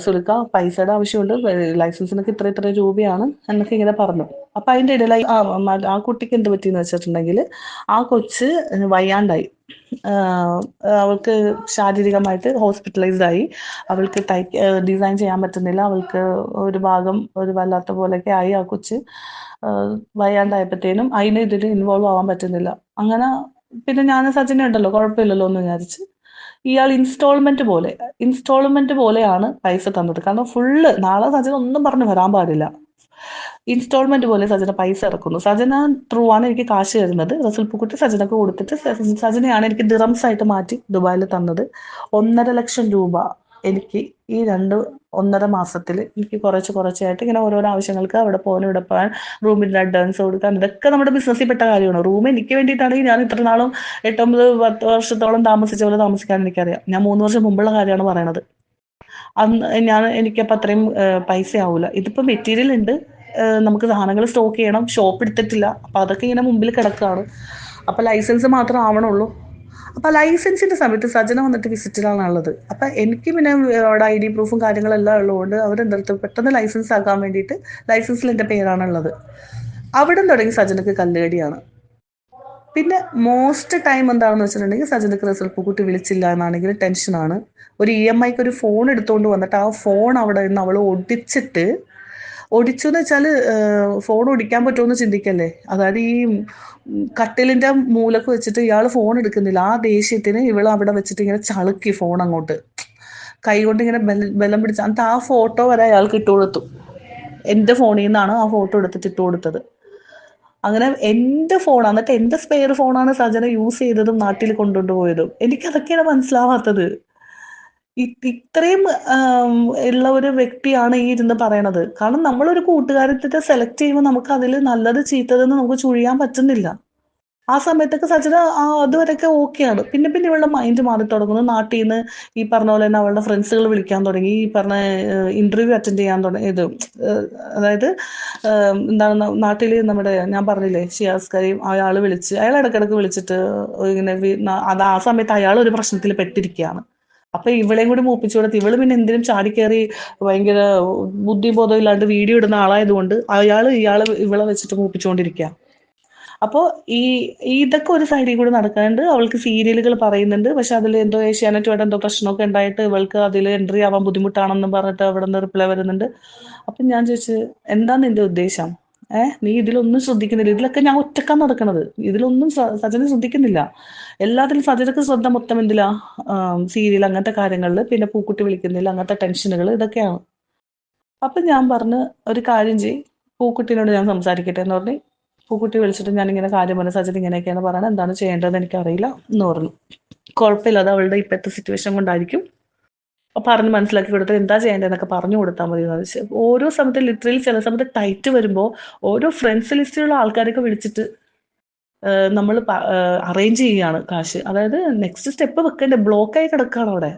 സുൽക്ക പൈസയുടെ ആവശ്യമുണ്ട്, ലൈസൻസിനൊക്കെ ഇത്ര രൂപയാണ് എന്നൊക്കെ ഇങ്ങനെ പറഞ്ഞു. അപ്പം അതിൻ്റെ ഇടയിലായി ആ കുട്ടിക്ക് എന്ത് പറ്റിയെന്ന് വെച്ചിട്ടുണ്ടെങ്കിൽ ആ കൊച്ച് വയ്യാണ്ടായി. അവൾക്ക് ശാരീരികമായിട്ട് ഹോസ്പിറ്റലൈസ്ഡ് ആയി. അവൾക്ക് ഡിസൈൻ ചെയ്യാൻ പറ്റുന്നില്ല. അവൾക്ക് ഒരു ഭാഗം ഒരു വല്ലാത്ത പോലെയൊക്കെ ആയി. ആ കൊച്ച് വയ്യാണ്ടായപ്പോഴത്തേനും ഇതിൽ ഇൻവോൾവ് ആവാൻ പറ്റുന്നില്ല. അങ്ങനെ പിന്നെ ഞാൻ സജിന ഉണ്ടല്ലോ കുഴപ്പമില്ലല്ലോ എന്ന് വിചാരിച്ച് ഇയാൾ ഇൻസ്റ്റോൾമെന്റ് പോലെയാണ് പൈസ തന്നത്. കാരണം ഫുള്ള് നാളെ സജന ഒന്നും പറഞ്ഞ് വരാൻ പാടില്ല. ഇൻസ്റ്റോൾമെന്റ് പോലെ സജന പൈസ ഇറക്കുന്നു. സജന ത്രൂ ആണ് എനിക്ക് കാശ് തരുന്നത്. റസൂൽ പൂക്കുട്ടി സജനക്ക് കൊടുത്തിട്ട് സജനയാണ് എനിക്ക് ദിറംസ് ആയിട്ട് മാറ്റി ദുബായിൽ തന്നത്. 1,50,000 രൂപ എനിക്ക് ഈ 1.5 മാസത്തിൽ എനിക്ക് കുറച്ചായിട്ട് ഇങ്ങനെ ഓരോരോ ആവശ്യങ്ങൾക്ക് അവിടെ പോകാനും ഇവിടെ പോകാൻ റൂമിൻ്റെ അഡ്വാൻസ് കൊടുക്കാൻ ഇതൊക്കെ നമ്മുടെ ബിസിനസ്സിൽ പെട്ട കാര്യമാണ്. റൂം എനിക്ക് വേണ്ടിയിട്ടാണെങ്കിൽ ഞാൻ ഇത്ര നാളും 8-9-10 വർഷത്തോളം താമസിച്ച പോലെ താമസിക്കാൻ എനിക്കറിയാം. ഞാൻ 3 വർഷം മുമ്പുള്ള കാര്യമാണ് പറയണത്. അന്ന് എനിക്കപ്പോൾ അത്രയും പൈസ ആവൂല. ഇതിപ്പോൾ മെറ്റീരിയൽ ഉണ്ട്, നമുക്ക് സാധനങ്ങൾ സ്റ്റോക്ക് ചെയ്യണം, ഷോപ്പ് എടുത്തിട്ടില്ല, അപ്പോൾ അതൊക്കെ ഇങ്ങനെ മുമ്പിൽ കിടക്കുകയാണ്. അപ്പോൾ ലൈസൻസ് മാത്രം ആവണുള്ളൂ. അപ്പോൾ ലൈസൻസിൻ്റെ സമയത്ത് സജന വന്നിട്ട് വിസിറ്റിലാണുള്ളത്. അപ്പം എനിക്ക് പിന്നെ അവിടെ ID പ്രൂഫും കാര്യങ്ങളെല്ലാം ഉള്ളതുകൊണ്ട് അവരെന്തെടുത്ത് പെട്ടെന്ന് ലൈസൻസ് ആക്കാൻ വേണ്ടിയിട്ട് ലൈസൻസിൽ എൻ്റെ പേരാണുള്ളത്. അവിടെ തുടങ്ങി സജനക്ക് കല്ലുകടിയാണ്. പിന്നെ മോസ്റ്റ് ടൈം എന്താണെന്ന് വെച്ചിട്ടുണ്ടെങ്കിൽ സജനക്ക് റസൂൽ പൂക്കുട്ടി വിളിച്ചില്ല എന്നാണെങ്കിൽ ടെൻഷനാണ്. ഒരു EMIക്ക് ഒരു ഫോൺ എടുത്തുകൊണ്ട് വന്നിട്ട് ആ ഫോൺ അവിടെ നിന്ന് അവൾ ഒടിച്ചു എന്ന് വെച്ചാൽ ഫോൺ ഒടിക്കാൻ പറ്റുമെന്ന് ചിന്തിക്കല്ലേ. അതായത് ഈ കട്ടിലിൻ്റെ മൂലക്ക് വെച്ചിട്ട് ഇയാൾ ഫോൺ എടുക്കുന്നില്ല. ആ ദേഷ്യത്തിന് ഇവൾ അവിടെ വെച്ചിട്ട് ഇങ്ങനെ ചളുക്കി ഫോൺ അങ്ങോട്ട് കൈ കൊണ്ട് ഇങ്ങനെ ബലം പിടിച്ച എന്നിട്ട് ആ ഫോട്ടോ വരെ അയാൾക്ക് ഇട്ട് കൊടുത്തു. എൻ്റെ ഫോണിൽ നിന്നാണ് ആ ഫോട്ടോ എടുത്തിട്ട് ഇട്ട് കൊടുത്തത്. അങ്ങനെ എൻ്റെ ഫോണാണ്, എന്നിട്ട് എൻ്റെ സ്പെയർ ഫോണാണ് സജന യൂസ് ചെയ്തതും നാട്ടിൽ കൊണ്ടുപോയതും. എനിക്കതൊക്കെയാണ് മനസ്സിലാവാത്തത്. ഇത്രയും ഉള്ള ഒരു വ്യക്തിയാണ് ഈ ഇരുന്ന് പറയണത്. കാരണം നമ്മളൊരു കൂട്ടുകാരത്തെ സെലക്ട് ചെയ്യുമ്പോൾ നമുക്ക് അതിൽ നല്ലത് ചീത്തതെന്ന് നമുക്ക് ചുഴിയാൻ പറ്റുന്നില്ല. ആ സമയത്തൊക്കെ സജന അതുവരെയൊക്കെ ഓക്കെയാണ്. പിന്നെ ഇവളുടെ മൈൻഡ് മാറി തുടങ്ങുന്നു. നാട്ടിൽ നിന്ന് ഈ പറഞ്ഞ പോലെ തന്നെ അവളുടെ ഫ്രണ്ട്സുകൾ വിളിക്കാൻ തുടങ്ങി. ഈ പറഞ്ഞ ഇന്റർവ്യൂ അറ്റൻഡ് ചെയ്യാൻ തുടങ്ങി. അതായത് എന്താണ് നാട്ടിൽ നമ്മുടെ ഞാൻ പറഞ്ഞില്ലേ ഷിയാസ് കരീം, അയാൾ ഇടയ്ക്കിടയ്ക്ക് വിളിച്ചിട്ട് ഇങ്ങനെ ആ സമയത്ത് അയാൾ ഒരു പ്രശ്നത്തിൽ പെട്ടിരിക്കുകയാണ്. അപ്പൊ ഇവളെയും കൂടി മൂപ്പിച്ചു കൊടുത്ത് ഇവള് പിന്നെ എന്തിനും ചാടിക്കയറി ഭയങ്കര ബുദ്ധിബോധം ഇല്ലാണ്ട് വീഡിയോ ഇടുന്ന ആളായതുകൊണ്ട് ഇവളെ വെച്ചിട്ട് മൂപ്പിച്ചുകൊണ്ടിരിക്കുക. അപ്പോൾ ഇതൊക്കെ ഒരു സൈഡിൽ കൂടെ നടക്കാണ്ട് അവൾക്ക് സീരിയലുകൾ പറയുന്നുണ്ട്. പക്ഷെ അതിൽ എന്തോ ഏഷ്യാനെറ്റുമായിട്ട് എന്തോ പ്രശ്നമൊക്കെ ഉണ്ടായിട്ട് ഇവൾക്ക് അതിൽ എൻട്രി ആവാൻ ബുദ്ധിമുട്ടാണെന്നും പറഞ്ഞിട്ട് അവിടെ നിന്ന് റിപ്ലൈ വരുന്നുണ്ട്. അപ്പം ഞാൻ ചോദിച്ചു, എന്താ നിന്റെ ഉദ്ദേശം? നീ ഇതിലൊന്നും ശ്രദ്ധിക്കുന്നില്ല. ഇതിലൊക്കെ ഞാൻ ഒറ്റക്കാൻ നടക്കണത്. ഇതിലൊന്നും സജന ശ്രദ്ധിക്കുന്നില്ല. എല്ലാത്തിലും സജനക്ക് ശ്രദ്ധ മൊത്തം എന്തിലാ? സീരിയൽ അങ്ങനത്തെ കാര്യങ്ങളിൽ, പിന്നെ പൂക്കുട്ടി വിളിക്കുന്നില്ല, അങ്ങനത്തെ ടെൻഷനുകൾ ഇതൊക്കെയാണ്. അപ്പം ഞാൻ പറഞ്ഞ് ഒരു കാര്യം ചെയ്യ്, പൂക്കുട്ടിനോട് ഞാൻ സംസാരിക്കട്ടെ എന്ന് പറഞ്ഞ് പൂക്കുട്ടി വിളിച്ചിട്ട് ഞാനിങ്ങനെ കാര്യം പറഞ്ഞു, സജന ഇങ്ങനെയൊക്കെയാണ് പറയണത്, എന്താണ് ചെയ്യേണ്ടതെന്ന് എനിക്കറിയില്ല എന്ന് പറഞ്ഞു. കുഴപ്പമില്ല, അത് അവളുടെ ഇപ്പോഴത്തെ സിറ്റുവേഷൻ കൊണ്ടായിരിക്കും, പറഞ്ഞ് മനസ്സിലാക്കി കൊടുത്താൽ എന്താ ചെയ്യേണ്ടതെന്നൊക്കെ പറഞ്ഞു കൊടുത്താൽ മതി എന്ന് വെച്ചാൽ. ഓരോ സമയത്ത് ലിറ്ററലി ചില സമയത്ത് ടൈറ്റ് വരുമ്പോൾ ഓരോ ഫ്രണ്ട്സ് ലിസ്റ്റിലുള്ള ആൾക്കാരൊക്കെ വിളിച്ചിട്ട് നമ്മൾ അറേഞ്ച് ചെയ്യുകയാണ് കാശ്. അതായത് നെക്സ്റ്റ് സ്റ്റെപ്പ് വെക്കേണ്ടത് ബ്ലോക്കായി കിടക്കുകയാണ് അവിടെ.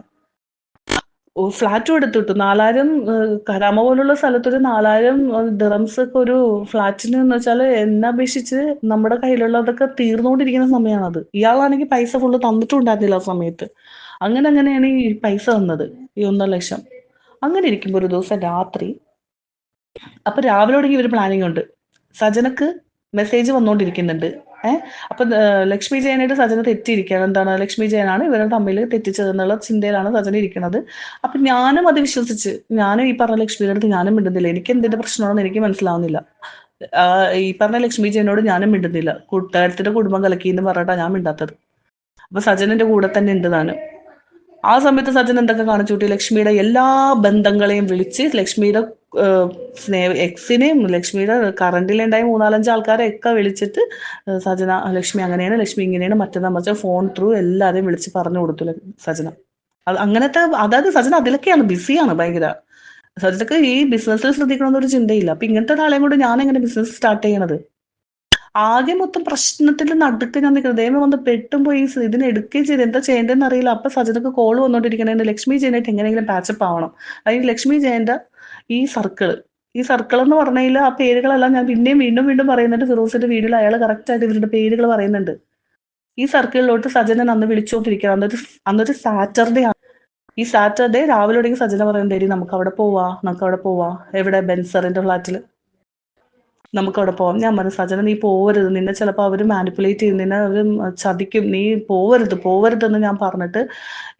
ഫ്ലാറ്റും എടുത്തിട്ടു 4,000 കരാമ പോലുള്ള സ്ഥലത്തൊരു 4,000 ദിറംസ് ഒക്കെ ഒരു ഫ്ലാറ്റിന് എന്ന് വെച്ചാൽ എന്നെ അപേക്ഷിച്ച് നമ്മുടെ കയ്യിലുള്ളതൊക്കെ തീർന്നുകൊണ്ടിരിക്കുന്ന സമയമാണത്. ഇയാളാണെങ്കിൽ പൈസ ഫുള്ള് തന്നിട്ടുണ്ടായിരുന്നില്ല ആ സമയത്ത്. അങ്ങനെയാണ് ഈ പൈസ തന്നത്, ഈ 1,50,000. അങ്ങനെ ഇരിക്കുമ്പോൾ ഒരു ദിവസം രാത്രി, അപ്പൊ രാവിലെ തുടങ്ങി ഒരു പ്ലാനിങ് ഉണ്ട്. സജനക്ക് മെസ്സേജ് വന്നുകൊണ്ടിരിക്കുന്നുണ്ട്. അപ്പൊ ലക്ഷ്മി ജയനായിട്ട് സജന തെറ്റിയിരിക്കുകയാണ്. എന്താണ്, ലക്ഷ്മി ജയനാണ് ഇവരെ തമ്മിൽ തെറ്റിച്ചതെന്നുള്ള ചിന്തയിലാണ് സജന ഇരിക്കുന്നത്. അപ്പൊ ഞാനും അത് വിശ്വസിച്ച് ഞാനും ഈ പറഞ്ഞ ലക്ഷ്മിയുടെ അടുത്ത് ഞാനും മിണ്ടുന്നില്ല. എനിക്ക് എന്തിന്റെ പ്രശ്നമാണെന്ന് എനിക്ക് മനസ്സിലാവുന്നില്ല. ഈ പറഞ്ഞ ലക്ഷ്മി ജയനോട് ഞാനും മിണ്ടുന്നില്ല. കൂട്ടുകാരത്തിന്റെ കുടുംബം കലക്കി എന്ന് പറഞ്ഞിട്ടാണ് ഞാൻ മിണ്ടാത്തത്. അപ്പൊ സജനന്റെ കൂടെ തന്നെ ഉണ്ട് താനും. ആ സമയത്ത് സജൻ എന്തൊക്കെ കാണിച്ചു കൂട്ടി, ലക്ഷ്മിയുടെ എല്ലാ ബന്ധങ്ങളെയും വിളിച്ച് ലക്ഷ്മിയുടെ എക്സിനെയും ലക്ഷ്മിയുടെ കറണ്ടിലുണ്ടായ 3-4 ആൾക്കാരെ ഒക്കെ വിളിച്ചിട്ട് സജന ലക്ഷ്മി അങ്ങനെയാണ്, ലക്ഷ്മി ഇങ്ങനെയാണ്, മറ്റേതാ മറിച്ച ഫോൺ ത്രൂ എല്ലാവരെയും വിളിച്ച് പറഞ്ഞു കൊടുത്തു സജന. അങ്ങനത്തെ അതായത് സജന അതിലൊക്കെയാണ് ബിസിയാണ് ഭയങ്കര. സജനക്ക് ഈ ബിസിനസ്സിൽ ശ്രദ്ധിക്കണമെന്നൊരു ചിന്തയില്ല. അപ്പൊ ഇങ്ങനത്തെ ഒരാളെയും കൊണ്ട് ഞാൻ എങ്ങനെ ബിസിനസ് സ്റ്റാർട്ട് ചെയ്യണത്? ആകെ മൊത്തം പ്രശ്നത്തിൽ നടുക്ക് ഞാൻ നിൽക്കുന്നത്. ദൈവം വന്ന് പെട്ടും പോയി ഇതിനെ എടുക്കുകയും ചെയ്ത് എന്താ ചെയ്യേണ്ടതെന്ന് അറിയില്ല. അപ്പൊ സജനക്ക് കോൾ വന്നോണ്ടിരിക്കണേ ലക്ഷ്മി ജയനായിട്ട് എങ്ങനെയെങ്കിലും പാച്ചപ്പ് ആവണം. അതിന് ലക്ഷ്മി ജയന്റെ ഈ സർക്കിൾ എന്ന് പറഞ്ഞതിൽ ആ പേരുകളെല്ലാം ഞാൻ വീണ്ടും പറയുന്നുണ്ട്. ഫിറോസിന്റെ വീഡിയോയിൽ അയാൾ കറക്റ്റ് ആയിട്ട് ഇവരുടെ പേരുകൾ പറയുന്നുണ്ട്. ഈ സർക്കിളിലോട്ട് സജനൻ അന്ന് വിളിച്ചുകൊണ്ടിരിക്കുകയാണ്. അന്നൊരു സാറ്റർഡേ ആണ്. ഈ സാറ്റർഡേ രാവിലെ തുടങ്ങി സജന പറയുന്നത്, നമുക്ക് അവിടെ പോവാ, എവിടെ? ബെൻസറിന്റെ ഫ്ലാറ്റിൽ നമുക്ക് അവിടെ പോവാം. ഞാൻ പറഞ്ഞു, സജന നീ പോവരുത്, നിന്നെ ചിലപ്പോൾ അവർ മാനിപ്പുലേറ്റ് ചെയ്യും, നിന്നെ അവർ ചതിക്കും, നീ പോവരുതെന്ന് ഞാൻ പറഞ്ഞിട്ട്,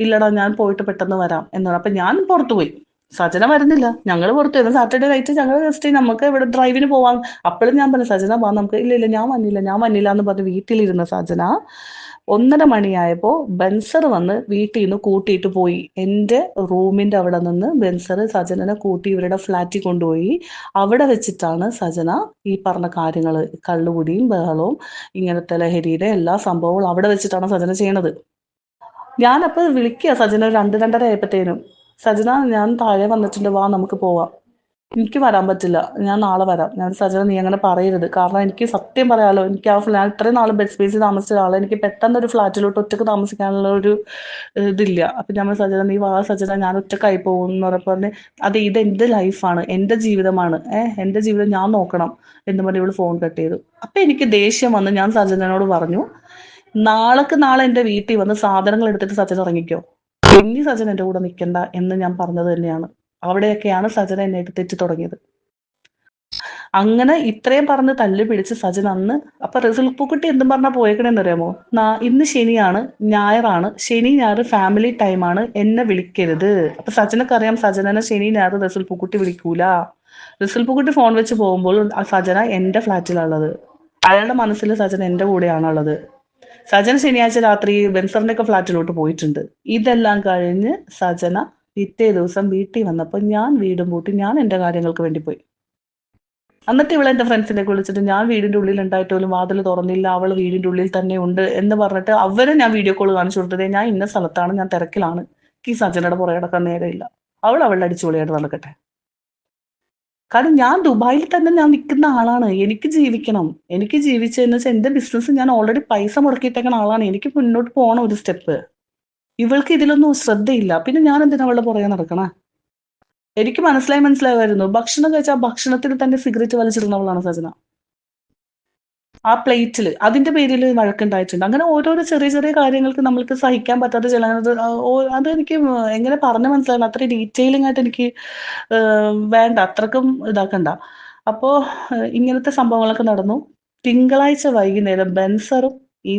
ഇല്ലടാ ഞാൻ പോയിട്ട് പെട്ടെന്ന് വരാം എന്നാണ്. അപ്പൊ ഞാൻ പുറത്തു പോയി, സജന വരുന്നില്ല. ഞങ്ങൾ പുറത്തു വരുന്നത് സാറ്റർഡേ നൈറ്റ് ഞങ്ങൾ ജസ്റ്റ് നമുക്ക് ഇവിടെ ഡ്രൈവിന് പോവാം. അപ്പോഴും ഞാൻ പറഞ്ഞു, സജന വാ നമുക്ക്. ഇല്ല ഞാൻ വന്നില്ല എന്ന് പറഞ്ഞ് വീട്ടിലിരുന്ന സജന 1:30 മണിയായപ്പോൾ ബെൻസർ വന്ന് വീട്ടിൽ നിന്ന് കൂട്ടിയിട്ട് പോയി. എൻ്റെ റൂമിൻ്റെ അവിടെ നിന്ന് ബെൻസർ സജനനെ കൂട്ടി ഇവരുടെ ഫ്ലാറ്റിൽ കൊണ്ടുപോയി. അവിടെ വെച്ചിട്ടാണ് സജന ഈ പറഞ്ഞ കാര്യങ്ങൾ, കള്ളുകുടിയും ബഹളവും ഇങ്ങനത്തെ ലഹരിയുടെ എല്ലാ സംഭവങ്ങളും അവിടെ വെച്ചിട്ടാണ് സജന ചെയ്യണത്. ഞാനപ്പോൾ വിളിക്കുക സജന 2-2:30 ആയപ്പോഴത്തേനും, സജന ഞാൻ താഴെ വന്നിട്ടുണ്ട്, വാ നമുക്ക് പോവാം. എനിക്ക് വരാൻ പറ്റില്ല, ഞാൻ നാളെ വരാം. ഞാൻ സജന നീ അങ്ങനെ പറയരുത്, കാരണം എനിക്ക് സത്യം പറയാലോ, എനിക്ക് ആ ഫ്ലാറ്റ് ഇത്രയും നാൾ ബെഡ് സ്പേസിൽ താമസിച്ച ഒരാളെ എനിക്ക് പെട്ടെന്ന് ഒരു ഫ്ലാറ്റിലോട്ട് ഒറ്റക്ക് താമസിക്കാനുള്ള ഒരു ഇതില്ല. അപ്പം ഞാൻ സജന നീ വാ സജന, ഞാൻ ഒറ്റക്കായി പോകും എന്ന് പറഞ്ഞപ്പോൾ പറഞ്ഞ് അതെ ഇത് എൻ്റെ ലൈഫാണ്, എൻ്റെ ജീവിതമാണ്, എൻ്റെ ജീവിതം ഞാൻ നോക്കണം എന്ന് പറഞ്ഞ് ഇവള് ഫോൺ കട്ട് ചെയ്തു. അപ്പം എനിക്ക് ദേഷ്യം വന്ന് ഞാൻ സജനോട് പറഞ്ഞു, നാളെ എൻ്റെ വീട്ടിൽ വന്ന് സാധനങ്ങൾ എടുത്തിട്ട് സജന ഇറങ്ങിക്കോ, ഇനി സജന എൻ്റെ കൂടെ നിൽക്കണ്ട എന്ന് ഞാൻ പറഞ്ഞത് തന്നെയാണ്. അവിടെയൊക്കെയാണ് സജന എന്നെ തെറ്റി തുടങ്ങിയത്. അങ്ങനെ ഇത്രയും പറഞ്ഞ് തല്ലി പിടിച്ച് സജന അന്ന് അപ്പൊ റിസൾപ്പുക്കുട്ടി എന്തും പറഞ്ഞാൽ പോയേക്കണേന്ന് അറിയാമോ, ഇന്ന് ശനിയാണ്, ഞായറാണ്, ശനി ഞായർ ഫാമിലി ടൈമാണ്, എന്നെ വിളിക്കരുത്. അപ്പൊ സജനക്കറിയാം സജനനെ ശനി ഞായർ റിസൾപ്പുക്കുട്ടി വിളിക്കൂല. റിസൾപ്പുക്കുട്ടി ഫോൺ വെച്ച് പോകുമ്പോൾ ആ സജന എൻ്റെ ഫ്ലാറ്റിലുള്ളത്, അയാളുടെ മനസ്സിൽ സജന എൻ്റെ കൂടെയാണുള്ളത്. സജന ശനിയാഴ്ച രാത്രി ബെൻസറിന്റെ ഒക്കെ ഫ്ലാറ്റിലോട്ട് പോയിട്ടുണ്ട്. ഇതെല്ലാം കഴിഞ്ഞ് സജന പിറ്റേ ദിവസം വീട്ടിൽ വന്നപ്പോൾ ഞാൻ വീടും പൂട്ടി ഞാൻ എൻ്റെ കാര്യങ്ങൾക്ക് വേണ്ടി പോയി. എന്നിട്ട് ഇവളെ എൻ്റെ ഫ്രണ്ട്സിനെ വിളിച്ചിട്ട് ഞാൻ വീടിൻ്റെ ഉള്ളിൽ ഉണ്ടായിട്ടോലും വാതിൽ തുറന്നില്ല, അവൾ വീടിൻ്റെ ഉള്ളിൽ തന്നെ ഉണ്ട് എന്ന് പറഞ്ഞിട്ട് അവരെ ഞാൻ വീഡിയോ കോൾ കാണിച്ചു കൊടുത്തത്, ഞാൻ ഇന്ന സ്ഥലത്താണ്, ഞാൻ തിരക്കിലാണ്, ഈ സജനയുടെ പുറകെ നടക്കാൻ നേരമില്ല, അവളുടെ അടിച്ചുപൊളിയായിട്ട് നടക്കട്ടെ. കാരണം ഞാൻ ദുബായിൽ തന്നെ ഞാൻ നിൽക്കുന്ന ആളാണ്, എനിക്ക് ജീവിക്കണം, എനിക്ക് ജീവിച്ചതെന്ന് വെച്ചാൽ എൻ്റെ ബിസിനസ് ഞാൻ ഓൾറെഡി പൈസ മുടക്കിയിട്ടേക്കുന്ന ആളാണ്, എനിക്ക് മുന്നോട്ട് പോകണം ഒരു സ്റ്റെപ്പ്. ഇവൾക്ക് ഇതിലൊന്നും ശ്രദ്ധയില്ല, പിന്നെ ഞാൻ എന്തിനാ അവളുടെ പുറകെ നടക്കണേ? എനിക്ക് മനസ്സിലായിരുന്നു, ഭക്ഷണം കഴിച്ചാൽ ഭക്ഷണത്തിൽ തന്നെ സിഗരറ്റ് വലിച്ചിരുന്നവളാണ് സജന. ആ പ്ലേറ്റിൽ അതിന്റെ പേരിൽ വഴക്കുണ്ടായിട്ടുണ്ട്. അങ്ങനെ ഓരോരോ ചെറിയ ചെറിയ കാര്യങ്ങൾക്ക് നമ്മൾക്ക് സഹിക്കാൻ പറ്റാത്ത ചിലത് അതെനിക്ക് എങ്ങനെ പറഞ്ഞു മനസ്സിലാക്കണം, അത്ര ഡീറ്റെയിലിംഗ് ആയിട്ട് എനിക്ക് വേണ്ട, അത്രക്കും ഇതാക്കണ്ട. അപ്പോൾ ഇങ്ങനത്തെ സംഭവങ്ങളൊക്കെ നടന്നു. തിങ്കളാഴ്ച വൈകുന്നേരം ബെൻസറും ഈ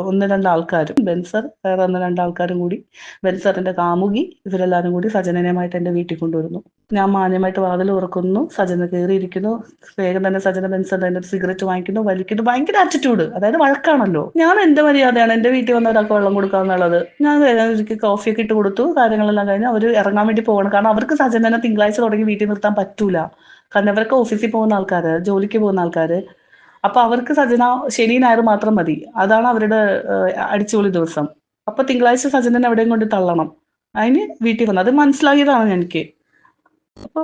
1-2 ആൾക്കാരും, ബെൻസർ വേറെ 1-2 ആൾക്കാരും കൂടി, ബെൻസറിന്റെ കാമുകി, ഇവരെല്ലാരും കൂടി സജനനുമായിട്ട് എൻ്റെ വീട്ടിൽ കൊണ്ടുവരുന്നു. ഞാൻ മാന്യമായിട്ട് വാതിൽ തുറക്കുന്നു, സജന കയറിയിരിക്കുന്നു. വേഗം തന്നെ സജന ബെൻസറിന്റെ സിഗരറ്റ് വാങ്ങിക്കുന്നു, വലിക്കുന്നു. ഭയങ്കര ആറ്റിറ്റ്യൂഡ്, അതായത് വഴക്കാണല്ലോ. ഞാൻ എൻ്റെ മര്യാദയാണ്, എൻ്റെ വീട്ടിൽ വന്ന ഒരാൾക്ക് വെള്ളം കൊടുക്കാന്നുള്ളത്. ഞാൻ എനിക്ക് കോഫിയൊക്കെ ഇട്ട് കൊടുത്തു, കാര്യങ്ങളെല്ലാം കഴിഞ്ഞ് അവർ ഇറങ്ങാൻ വേണ്ടി പോകണം. കാരണം അവർക്ക് സജനനെ തിങ്കളാഴ്ച തുടങ്ങി വീട്ടിൽ നിർത്താൻ പറ്റൂല, കാരണം അവർക്ക് ഓഫീസിൽ പോകുന്ന ആൾക്കാര്, ജോലിക്ക് പോകുന്ന ആൾക്കാര്. അപ്പൊ അവർക്ക് സജന ശനി ഞായർ മാത്രം മതി, അതാണ് അവരുടെ അടിച്ചുപൊളി ദിവസം. അപ്പൊ തിങ്കളാഴ്ച സജനനെ എവിടെയും കൊണ്ട് തള്ളണം, അതിന് വീട്ടിൽ വന്നു. അത് മനസ്സിലാക്കിയതാണ് എനിക്ക്. അപ്പൊ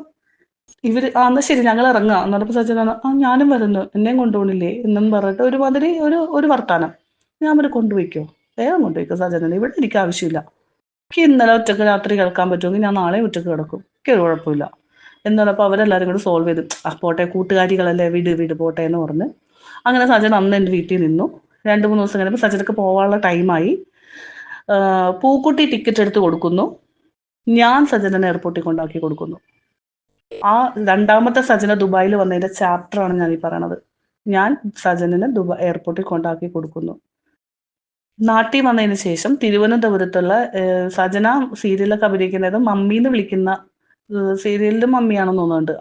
ഇവര് എന്നാ ശരി ഞങ്ങൾ ഇറങ്ങാം എന്ന് പറഞ്ഞപ്പോ സജന ഞാനും വരുന്നു, എന്നെയും കൊണ്ടുപോകണില്ലേ എന്നും പറഞ്ഞിട്ട് ഒരുമാതിരി ഒരു വർത്താനം. ഞാൻ അവരെ കൊണ്ടുപോയിക്കോ, വേഗം കൊണ്ടുപോയിക്കോ സജനനെ, ഇവിടെ എനിക്ക് ആവശ്യമില്ല, എനിക്ക് ഇന്നലെ ഒറ്റക്ക് രാത്രി കിടക്കാൻ പറ്റുമെങ്കിൽ ഞാൻ നാളെ ഒറ്റക്ക് കിടക്കും, എനിക്ക് ഒരു കുഴപ്പമില്ല എന്ന് പറഞ്ഞപ്പോൾ അവരെല്ലാവരും കൂടി സോൾവ് ചെയ്ത് പോട്ടെ കൂട്ടുകാരികളല്ലേ, വീട് പോട്ടെ എന്ന് പറഞ്ഞ് അങ്ങനെ സജന അന്ന് എൻ്റെ വീട്ടിൽ നിന്നു. 2-3 ദിവസം കഴിഞ്ഞപ്പോൾ സജനക്ക് പോകാനുള്ള ടൈമായി. പൂക്കുട്ടി ടിക്കറ്റ് എടുത്ത് കൊടുക്കുന്നു, ഞാൻ സജനനെ എയർപോർട്ടിൽ കൊണ്ടാക്കി കൊടുക്കുന്നു. ആ രണ്ടാമത്തെ സജന ദുബായിൽ വന്നതിന്റെ ചാപ്റ്ററാണ് ഞാൻ ഈ പറയണത്. ഞാൻ സജനനെ എയർപോർട്ടിൽ കൊണ്ടാക്കി കൊടുക്കുന്നു. നാട്ടിൽ വന്നതിന് ശേഷം തിരുവനന്തപുരത്തുള്ള സജന സീരിയലൊക്കെ അഭിനയിക്കുന്നത് മമ്മീന്ന് വിളിക്കുന്ന സീരിയലിന്റെ മമ്മിയാണെന്ന് തോന്നുന്നുണ്ട്,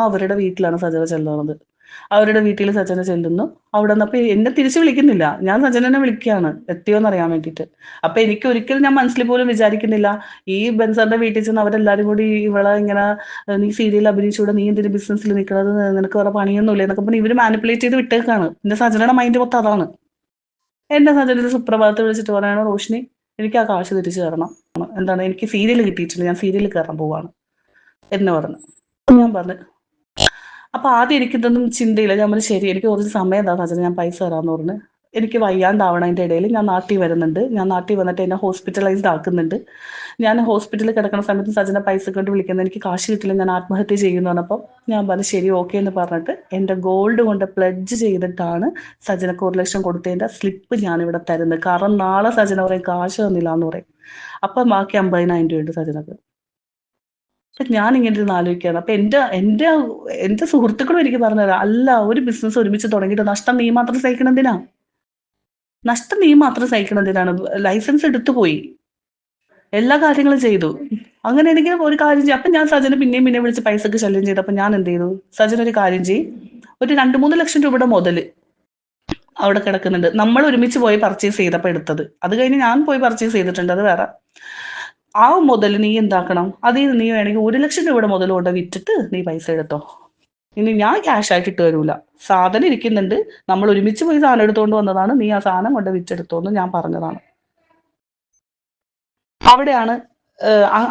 അവരുടെ വീട്ടിലാണ് സജന ചെല്ലുന്നത്. അവരുടെ വീട്ടിൽ സജന ചെല്ലുന്നു. അവിടെ നിന്നപ്പോ എന്നെ തിരിച്ചു വിളിക്കുന്നില്ല, ഞാൻ സജനനെ വിളിക്കുകയാണ് എത്തിയോന്ന് അറിയാൻ വേണ്ടിയിട്ട്. അപ്പൊ എനിക്ക് ഒരിക്കലും ഞാൻ മനസ്സിൽ പോലും വിചാരിക്കുന്നില്ല ഈ ബെൻസറിന്റെ വീട്ടിൽ ചെന്ന് അവരെല്ലാരും കൂടി ഇവളെ ഇങ്ങനെ നീ സീരിയൽ അഭിനയിച്ചൂടെ, നീ എന്തിന് ബിസിനസ്സിൽ നിൽക്കുന്നത്, നിനക്ക് വേറെ പണിയൊന്നുമില്ല എന്നൊക്കെ പറഞ്ഞ് ഇവര് മാനിപ്പുലേറ്റ് ചെയ്ത് വിട്ടേക്കാണ്. എന്റെ സജനയുടെ മൈൻഡ് മൊത്തം അതാണ്. എന്റെ സജന സുപ്രഭാതത്തിൽ വിളിച്ചിട്ട് പറയണോ, റോഷിനി എനിക്ക് ആ കാശ് തിരിച്ചു തരണം, എന്താണ് എനിക്ക് സീരിയൽ കിട്ടിയിട്ടുണ്ട്, ഞാൻ സീരിയലിൽ കയറാൻ പോവാണ് എന്ന് പറഞ്ഞു. ഞാൻ പറഞ്ഞു അപ്പൊ ആദ്യം എനിക്കിതൊന്നും ചിന്തയില്ല. ഞാൻ പറഞ്ഞു ശരി, എനിക്ക് കുറച്ച് സമയം എന്താ സജന, ഞാൻ പൈസ തരാമെന്ന് പറഞ്ഞ്. എനിക്ക് വയ്യാണ്ടാവണതിൻ്റെ ഇടയിൽ ഞാൻ നാട്ടിൽ വരുന്നുണ്ട്, ഞാൻ നാട്ടിൽ വന്നിട്ട് എന്നെ ഹോസ്പിറ്റലൈസ്ഡ് ആക്കുന്നുണ്ട്. ഞാൻ ഹോസ്പിറ്റലിൽ കിടക്കുന്ന സമയത്ത് സജന പൈസ കൊണ്ട് വിളിക്കുന്നത്, എനിക്ക് കാശ് കിട്ടില്ല, ഞാൻ ആത്മഹത്യ ചെയ്യുന്നു പറഞ്ഞപ്പോൾ ഞാൻ പറഞ്ഞു ശരി ഓക്കെ എന്ന് പറഞ്ഞിട്ട് എൻ്റെ ഗോൾഡ് കൊണ്ട് പ്ലെഡ്ജ് ചെയ്തിട്ടാണ് സജനക്ക് 1 ലക്ഷം കൊടുത്തതിൻ്റെ സ്ലിപ്പ് ഞാനിവിടെ തരുന്നത്. കാരണം നാളെ സജന പറയും കാശ് തന്നില്ല എന്ന് പറയും. അപ്പം ബാക്കി 50,000 രൂപയുണ്ട് സജനക്ക്. ഞാൻ ഇങ്ങനെ ഇരുന്ന് ആലോചിക്കുകയാണ്. അപ്പൊ എന്റെ സുഹൃത്തുക്കളും എനിക്ക് പറഞ്ഞുതരാം, അല്ല ഒരു ബിസിനസ് ഒരുമിച്ച് തുടങ്ങിയിട്ട് നഷ്ടം നീ മാത്രം സഹിക്കണെന്തിനാ, നഷ്ടം നീ മാത്രം സഹിക്കണെന്തിനാണ്, ലൈസൻസ് എടുത്തു പോയി, എല്ലാ കാര്യങ്ങളും ചെയ്തു, അങ്ങനെ എനിക്ക് ഒരു കാര്യം ചെയ്യും. അപ്പൊ ഞാൻ സജന പിന്നെയും വിളിച്ച് പൈസക്ക് ശല്യം ചെയ്തപ്പോ ഞാൻ എന്ത് ചെയ്തു, സജന ഒരു കാര്യം ചെയ്യും, ഒരു 2-3 ലക്ഷം രൂപയുടെ മുതല് അവിടെ കിടക്കുന്നുണ്ട്. നമ്മൾ ഒരുമിച്ച് പോയി പർച്ചേസ് ചെയ്തപ്പോൾ എടുത്തത്. അത് കഴിഞ്ഞ് ഞാൻ പോയി പർച്ചേസ് ചെയ്തിട്ടുണ്ട്, അത് വേറെ. ആ മുതൽ നീ എന്താക്കണം, അതിൽ നിന്ന് നീ വേണമെങ്കിൽ 1,00,000 രൂപയുടെ മുതൽ കൊണ്ട് വിറ്റിട്ട് നീ പൈസ എടുത്തോ. ഇനി ഞാൻ ക്യാഷ് ആയിട്ട് ഇട്ട് തരൂല. സാധനം ഇരിക്കുന്നുണ്ട്, നമ്മൾ ഒരുമിച്ച് പോയി സാധനം എടുത്തുകൊണ്ട് വന്നതാണ്, നീ ആ സാധനം കൊണ്ട് വിറ്റെടുത്തോന്ന് ഞാൻ പറഞ്ഞതാണ്. അവിടെയാണ്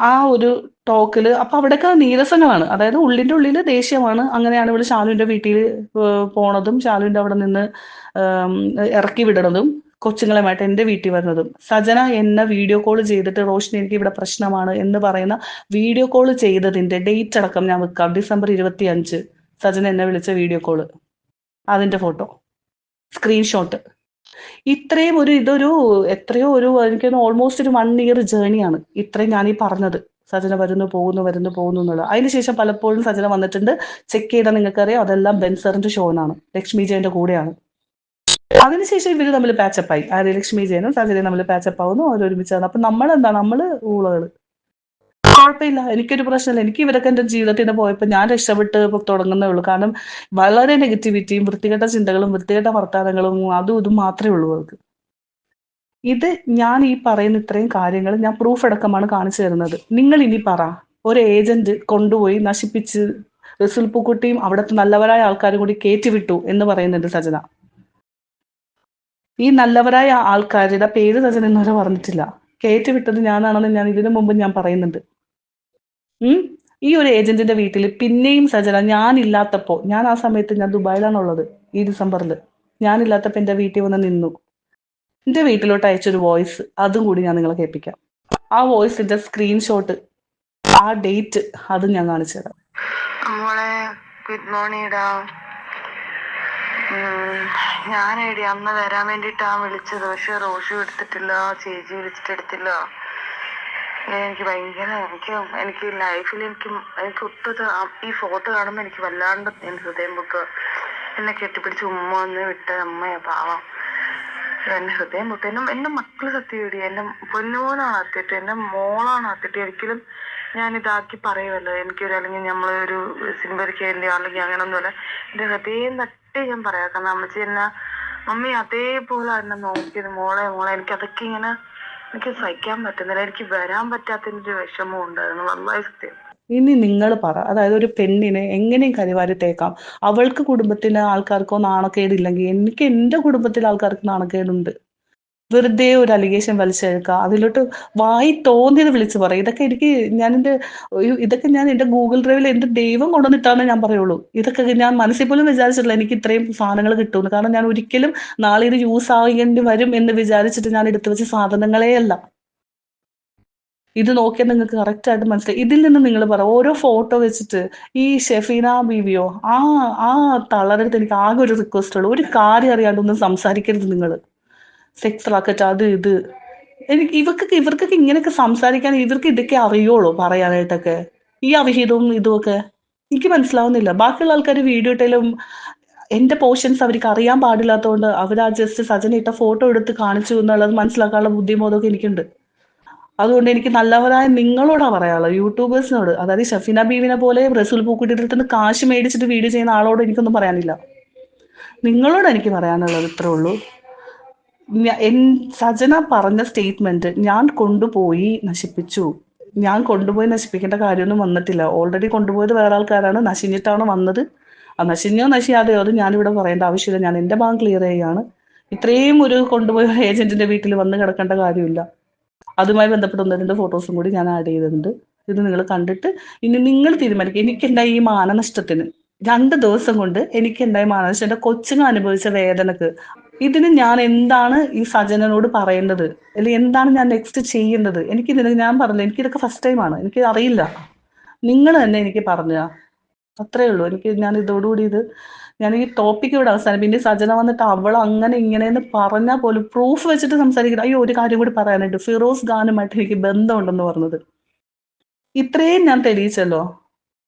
ആ ഒരു ടോക്കില് അപ്പൊ അവിടെയൊക്കെ നീരസങ്ങളാണ്. അതായത് ഉള്ളിന്റെ ഉള്ളില് ദേഷ്യമാണ്. അങ്ങനെയാണ് ഇവള് ശാലുവിന്റെ വീട്ടിൽ പോണതും ശാലുവിന്റെ അവിടെ നിന്ന് ഇറക്കി വിടണതും കൊച്ചുങ്ങളുമായിട്ട് എന്റെ വീട്ടിൽ വരുന്നതും. സജന എന്നെ വീഡിയോ കോൾ ചെയ്തിട്ട് റോഷിനി എനിക്ക് ഇവിടെ പ്രശ്നമാണ് എന്ന് പറയുന്ന വീഡിയോ കോൾ ചെയ്തതിന്റെ ഡേറ്റ് അടക്കം ഞാൻ വെക്കാം. December 25 സജന എന്നെ വിളിച്ച വീഡിയോ കോള്, അതിന്റെ ഫോട്ടോ, സ്ക്രീൻഷോട്ട്. ഇത്രയും ഇതൊരു എത്രയോ എനിക്ക് ഓൾമോസ്റ്റ് ഒരു 1 year ജേണിയാണ് ഇത്രയും ഞാൻ ഈ പറഞ്ഞത്. സജന വരുന്നു പോകുന്നു എന്നുള്ളത്. അതിനുശേഷം പലപ്പോഴും സജന വന്നിട്ടുണ്ട്. ചെക്ക് ചെയ്താൽ നിങ്ങൾക്കറിയാം, അതെല്ലാം ബെൻസറിന്റെ ഷോനാണ്, ലക്ഷ്മി ജയന്റെ കൂടെയാണ്. അതിനുശേഷം ഇവര് തമ്മിൽ പാച്ചപ്പായി. ആര്? ലക്ഷ്മി ജയനും സജനയും തമ്മിൽ പാച്ചപ്പ് ആവുന്നു, അവരൊരുമിച്ചാണ്. അപ്പൊ നമ്മള് ഊളകള്. കുഴപ്പമില്ല, എനിക്കൊരു പ്രശ്നമില്ല. എനിക്ക് ഇവരൊക്കെ എന്റെ ജീവിതത്തിൽ പോയപ്പോൾ ഞാൻ രക്ഷപ്പെട്ട് തുടങ്ങുന്നേ ഉള്ളൂ. കാരണം വളരെ നെഗറ്റിവിറ്റിയും വൃത്തികെട്ട ചിന്തകളും വൃത്തികെട്ട വർത്താനങ്ങളും അതും ഇതും മാത്രമേ ഉള്ളൂ അവർക്ക്. ഇത് ഞാൻ ഈ പറയുന്ന ഇത്രയും കാര്യങ്ങൾ ഞാൻ പ്രൂഫ് അടക്കമാണ് കാണിച്ചു തരുന്നത്. നിങ്ങൾ ഇനി പറ, ഒരു ഏജന്റ് കൊണ്ടുപോയി നശിപ്പിച്ച് റസുൽ പൂക്കുട്ടിയും അവിടുത്തെ നല്ലവരായ ആൾക്കാരും കൂടി കയറ്റിവിട്ടു എന്ന് പറയുന്നുണ്ട് സജന. ഈ നല്ലവരായ ആൾക്കാരുടെ പേര് സജന ഇന്നുവരെ പറഞ്ഞിട്ടില്ല. കയറ്റിവിട്ടത് ഞാനാണെന്ന് ഞാൻ ഇതിനു മുമ്പ് ഞാൻ പറയുന്നുണ്ട്. ഈ ഒരു ഏജന്റിന്റെ വീട്ടിൽ പിന്നെയും സജന ഞാനില്ലാത്തപ്പോ, ഞാൻ ആ സമയത്ത് ഞാൻ ദുബായിലാണുള്ളത്, ഈ ഡിസംബറിൽ ഞാനില്ലാത്തപ്പോ എന്റെ വീട്ടിൽ വന്ന് നിന്നു. എന്റെ വീട്ടിലോട്ട് അയച്ചൊരു വോയിസ്, അതും കൂടി ഞാൻ നിങ്ങളെ കേൾപ്പിക്കാം. ആ വോയിസിന്റെ സ്ക്രീൻഷോട്ട്, ആ ഡേറ്റ്, അതും ഞാൻ കാണിച്ചു തരാം. മോളെ ഗുഡ് മോർണിംഗ് ഡാ. ഞാനേടി അന്ന് വരാൻ വേണ്ടിട്ടാ വിളിച്ചത്. പക്ഷെ റോഷു എടുത്തിട്ടില്ല, ചേച്ചി വിളിച്ചിട്ട് എടുത്തില്ല. എനിക്ക് ഭയങ്കര എനിക്ക് ലൈഫിൽ എനിക്ക് ഒട്ടത് ഈ ഫോട്ടോ കാണുമ്പോൾ എനിക്ക് വല്ലാണ്ട് ഹൃദയം പൊട്ടുക. എന്നെ കെട്ടിപ്പിടിച്ച് ഉമ്മ ഒന്ന് വിട്ട് അമ്മയെ പാവം എന്റെ ഹൃദയം പൊട്ടു. എന്റെ മക്കള് സത്യമായിട്ട് എന്റെ പൊന്നുമോനാണ് അത്തിട്ട്, എന്റെ മോളാണ് അത്തിട്ട്. ഒരിക്കലും ഞാൻ ഇതാക്കി പറയുമല്ലോ, എനിക്കൊരു അല്ലെങ്കിൽ നമ്മളൊരു സിംബരിക്കേണ്ടി അല്ലെങ്കിൽ അങ്ങനൊന്നുമല്ല. എന്റെ ഹൃദയം തട്ടി ഞാൻ പറയാം. കാരണം അമ്മച്ചി എന്നെ മമ്മി അതേപോലെ എന്നെ നോക്കിയത്. മോളെ എനിക്ക് അതൊക്കെ ഇങ്ങനെ എനിക്ക് സഹിക്കാൻ പറ്റുന്നില്ല. എനിക്ക് വരാൻ പറ്റാത്തതിന്റെ ഒരു വിഷമം ഉണ്ടായിരുന്നു. നന്നായി സത്യം. ഇനി നിങ്ങൾ പറ, അതായത് ഒരു പെണ്ണിനെ എങ്ങനെയും കരിവാരി തേക്കാം. അവൾക്ക് കുടുംബത്തിലെ ആൾക്കാർക്കോ നാണക്കേടില്ലെങ്കിൽ എനിക്ക് എന്റെ കുടുംബത്തിലെ ആൾക്കാർക്ക് നാണക്കേടുണ്ട്. വെറുതെ ഒരു അലിഗേഷൻ വലിച്ചെടുക്കുക, അതിലോട്ട് വായി തോന്നിയത് വിളിച്ചു പറയും. ഇതൊക്കെ ഞാൻ എന്റെ ഗൂഗിൾ ഡ്രൈവിൽ എന്റെ ദൈവം കൊണ്ടുവന്നിട്ടാണ് ഞാൻ പറയുള്ളൂ. ഇതൊക്കെ ഞാൻ മനസ്സിൽ പോലും വിചാരിച്ചിട്ടില്ല എനിക്ക് ഇത്രയും സാധനങ്ങൾ കിട്ടുമെന്ന്. കാരണം ഞാൻ ഒരിക്കലും നാളെ ഇത് യൂസ് ആകേണ്ടി വരും എന്ന് വിചാരിച്ചിട്ട് ഞാൻ എടുത്തു വെച്ച സാധനങ്ങളേ അല്ല. ഇത് നോക്കിയാൽ നിങ്ങൾക്ക് കറക്റ്റ് ആയിട്ട് മനസ്സിലായി. ഇതിൽ നിന്ന് നിങ്ങൾ പറ, ഓരോ ഫോട്ടോ വെച്ചിട്ട് ഈ ഷെഫീന ബീവിയോ ആ തളരെടുത്ത് എനിക്ക് ആകെ ഒരു റിക്വസ്റ്റ് ഉള്ളൂ, ഒരു കാര്യം അറിയാണ്ടൊന്നും സംസാരിക്കരുത് നിങ്ങൾ. സെക്സ് റാക്കറ്റ് അത് ഇത്. ഇവർക്കൊക്കെ ഇങ്ങനെയൊക്കെ സംസാരിക്കാൻ ഇവർക്ക് ഇതൊക്കെ അറിയുള്ളൂ പറയാനായിട്ടൊക്കെ. ഈ അവിഹിതവും ഇതുമൊക്കെ എനിക്ക് മനസ്സിലാവുന്നില്ല. ബാക്കിയുള്ള ആൾക്കാർ വീഡിയോ ഇട്ടാലും എന്റെ പോർഷൻസ് അവർക്ക് അറിയാൻ പാടില്ലാത്തതുകൊണ്ട് അവർ ആ ജസ്റ്റ് സജന ഇട്ട ഫോട്ടോ എടുത്ത് കാണിച്ചു എന്നുള്ളത് മനസ്സിലാക്കാനുള്ള ബുദ്ധിബോധമൊക്കെ എനിക്കുണ്ട്. അതുകൊണ്ട് എനിക്ക് നല്ലവരായ നിങ്ങളോടാ പറയാനുള്ളത്, യൂട്യൂബേഴ്സിനോട്. അതായത് ഷഫീന ബീവിനെ പോലെ റസൂൽ പൂക്കുട്ടിയുടെ അടുത്ത് നിന്ന് കാശ് മേടിച്ചിട്ട് വീഡിയോ ചെയ്യുന്ന ആളോട് എനിക്കൊന്നും പറയാനില്ല. നിങ്ങളോട് എനിക്ക് പറയാനുള്ളത് ഇത്രേ ഉള്ളൂ. സജന പറഞ്ഞ സ്റ്റേറ്റ്മെന്റ് ഞാൻ കൊണ്ടുപോയി നശിപ്പിച്ചു. ഞാൻ കൊണ്ടുപോയി നശിപ്പിക്കേണ്ട കാര്യമൊന്നും വന്നിട്ടില്ല. ഓൾറെഡി കൊണ്ടുപോയത് വേറെ ആൾക്കാരാണ്, നശിഞ്ഞിട്ടാണ് വന്നത്. ആ നശിഞ്ഞോ നശിയാതെയോ അത് ഞാനിവിടെ പറയേണ്ട ആവശ്യമില്ല. ഞാൻ എന്റെ ഭാഗം ക്ലിയർ ചെയ്യുകയാണ്. ഇത്രയും ഒരു കൊണ്ടുപോയ ഏജന്റിന്റെ വീട്ടിൽ വന്ന് കിടക്കേണ്ട കാര്യമില്ല. അതുമായി ബന്ധപ്പെട്ട 1-2 ഫോട്ടോസും കൂടി ഞാൻ ആഡ് ചെയ്തിട്ടുണ്ട്. ഇത് നിങ്ങൾ കണ്ടിട്ട് ഇനി നിങ്ങൾ തീരുമാനിക്കുക. എനിക്കുണ്ടായ ഈ മാനനഷ്ടത്തിന് 2 ദിവസം കൊണ്ട് എനിക്കുണ്ടായ മാനനഷ്ടം, എന്റെ കൊച്ചുങ്ങൾ അനുഭവിച്ച വേദനക്ക്, ഇതിന് ഞാൻ എന്താണ് ഈ സജനനോട് പറയേണ്ടത്, അല്ലെങ്കിൽ എന്താണ് ഞാൻ നെക്സ്റ്റ് ചെയ്യേണ്ടത്? ഞാൻ പറഞ്ഞില്ല, എനിക്കിതൊക്കെ ഫസ്റ്റ് ടൈമാണ്, എനിക്ക് അറിയില്ല. നിങ്ങൾ തന്നെ എനിക്ക് പറഞ്ഞ അത്രേ ഉള്ളൂ. ഞാൻ ഇതോടുകൂടി ഞാൻ ഈ ടോപ്പിക്ക് ഇവിടെ അവസാനം. പിന്നെ സജന വന്നിട്ട് അവൾ അങ്ങനെ ഇങ്ങനെയെന്ന് പറഞ്ഞാൽ പോലും പ്രൂഫ് വെച്ചിട്ട് സംസാരിക്കണം. അയ്യോ, ഒരു കാര്യം കൂടി പറയാനുണ്ട്. ഫിറോസ് ഖാനുമായിട്ട് എനിക്ക് ബന്ധമുണ്ടെന്ന് പറഞ്ഞത് ഇത്രയും ഞാൻ തെളിയിച്ചല്ലോ.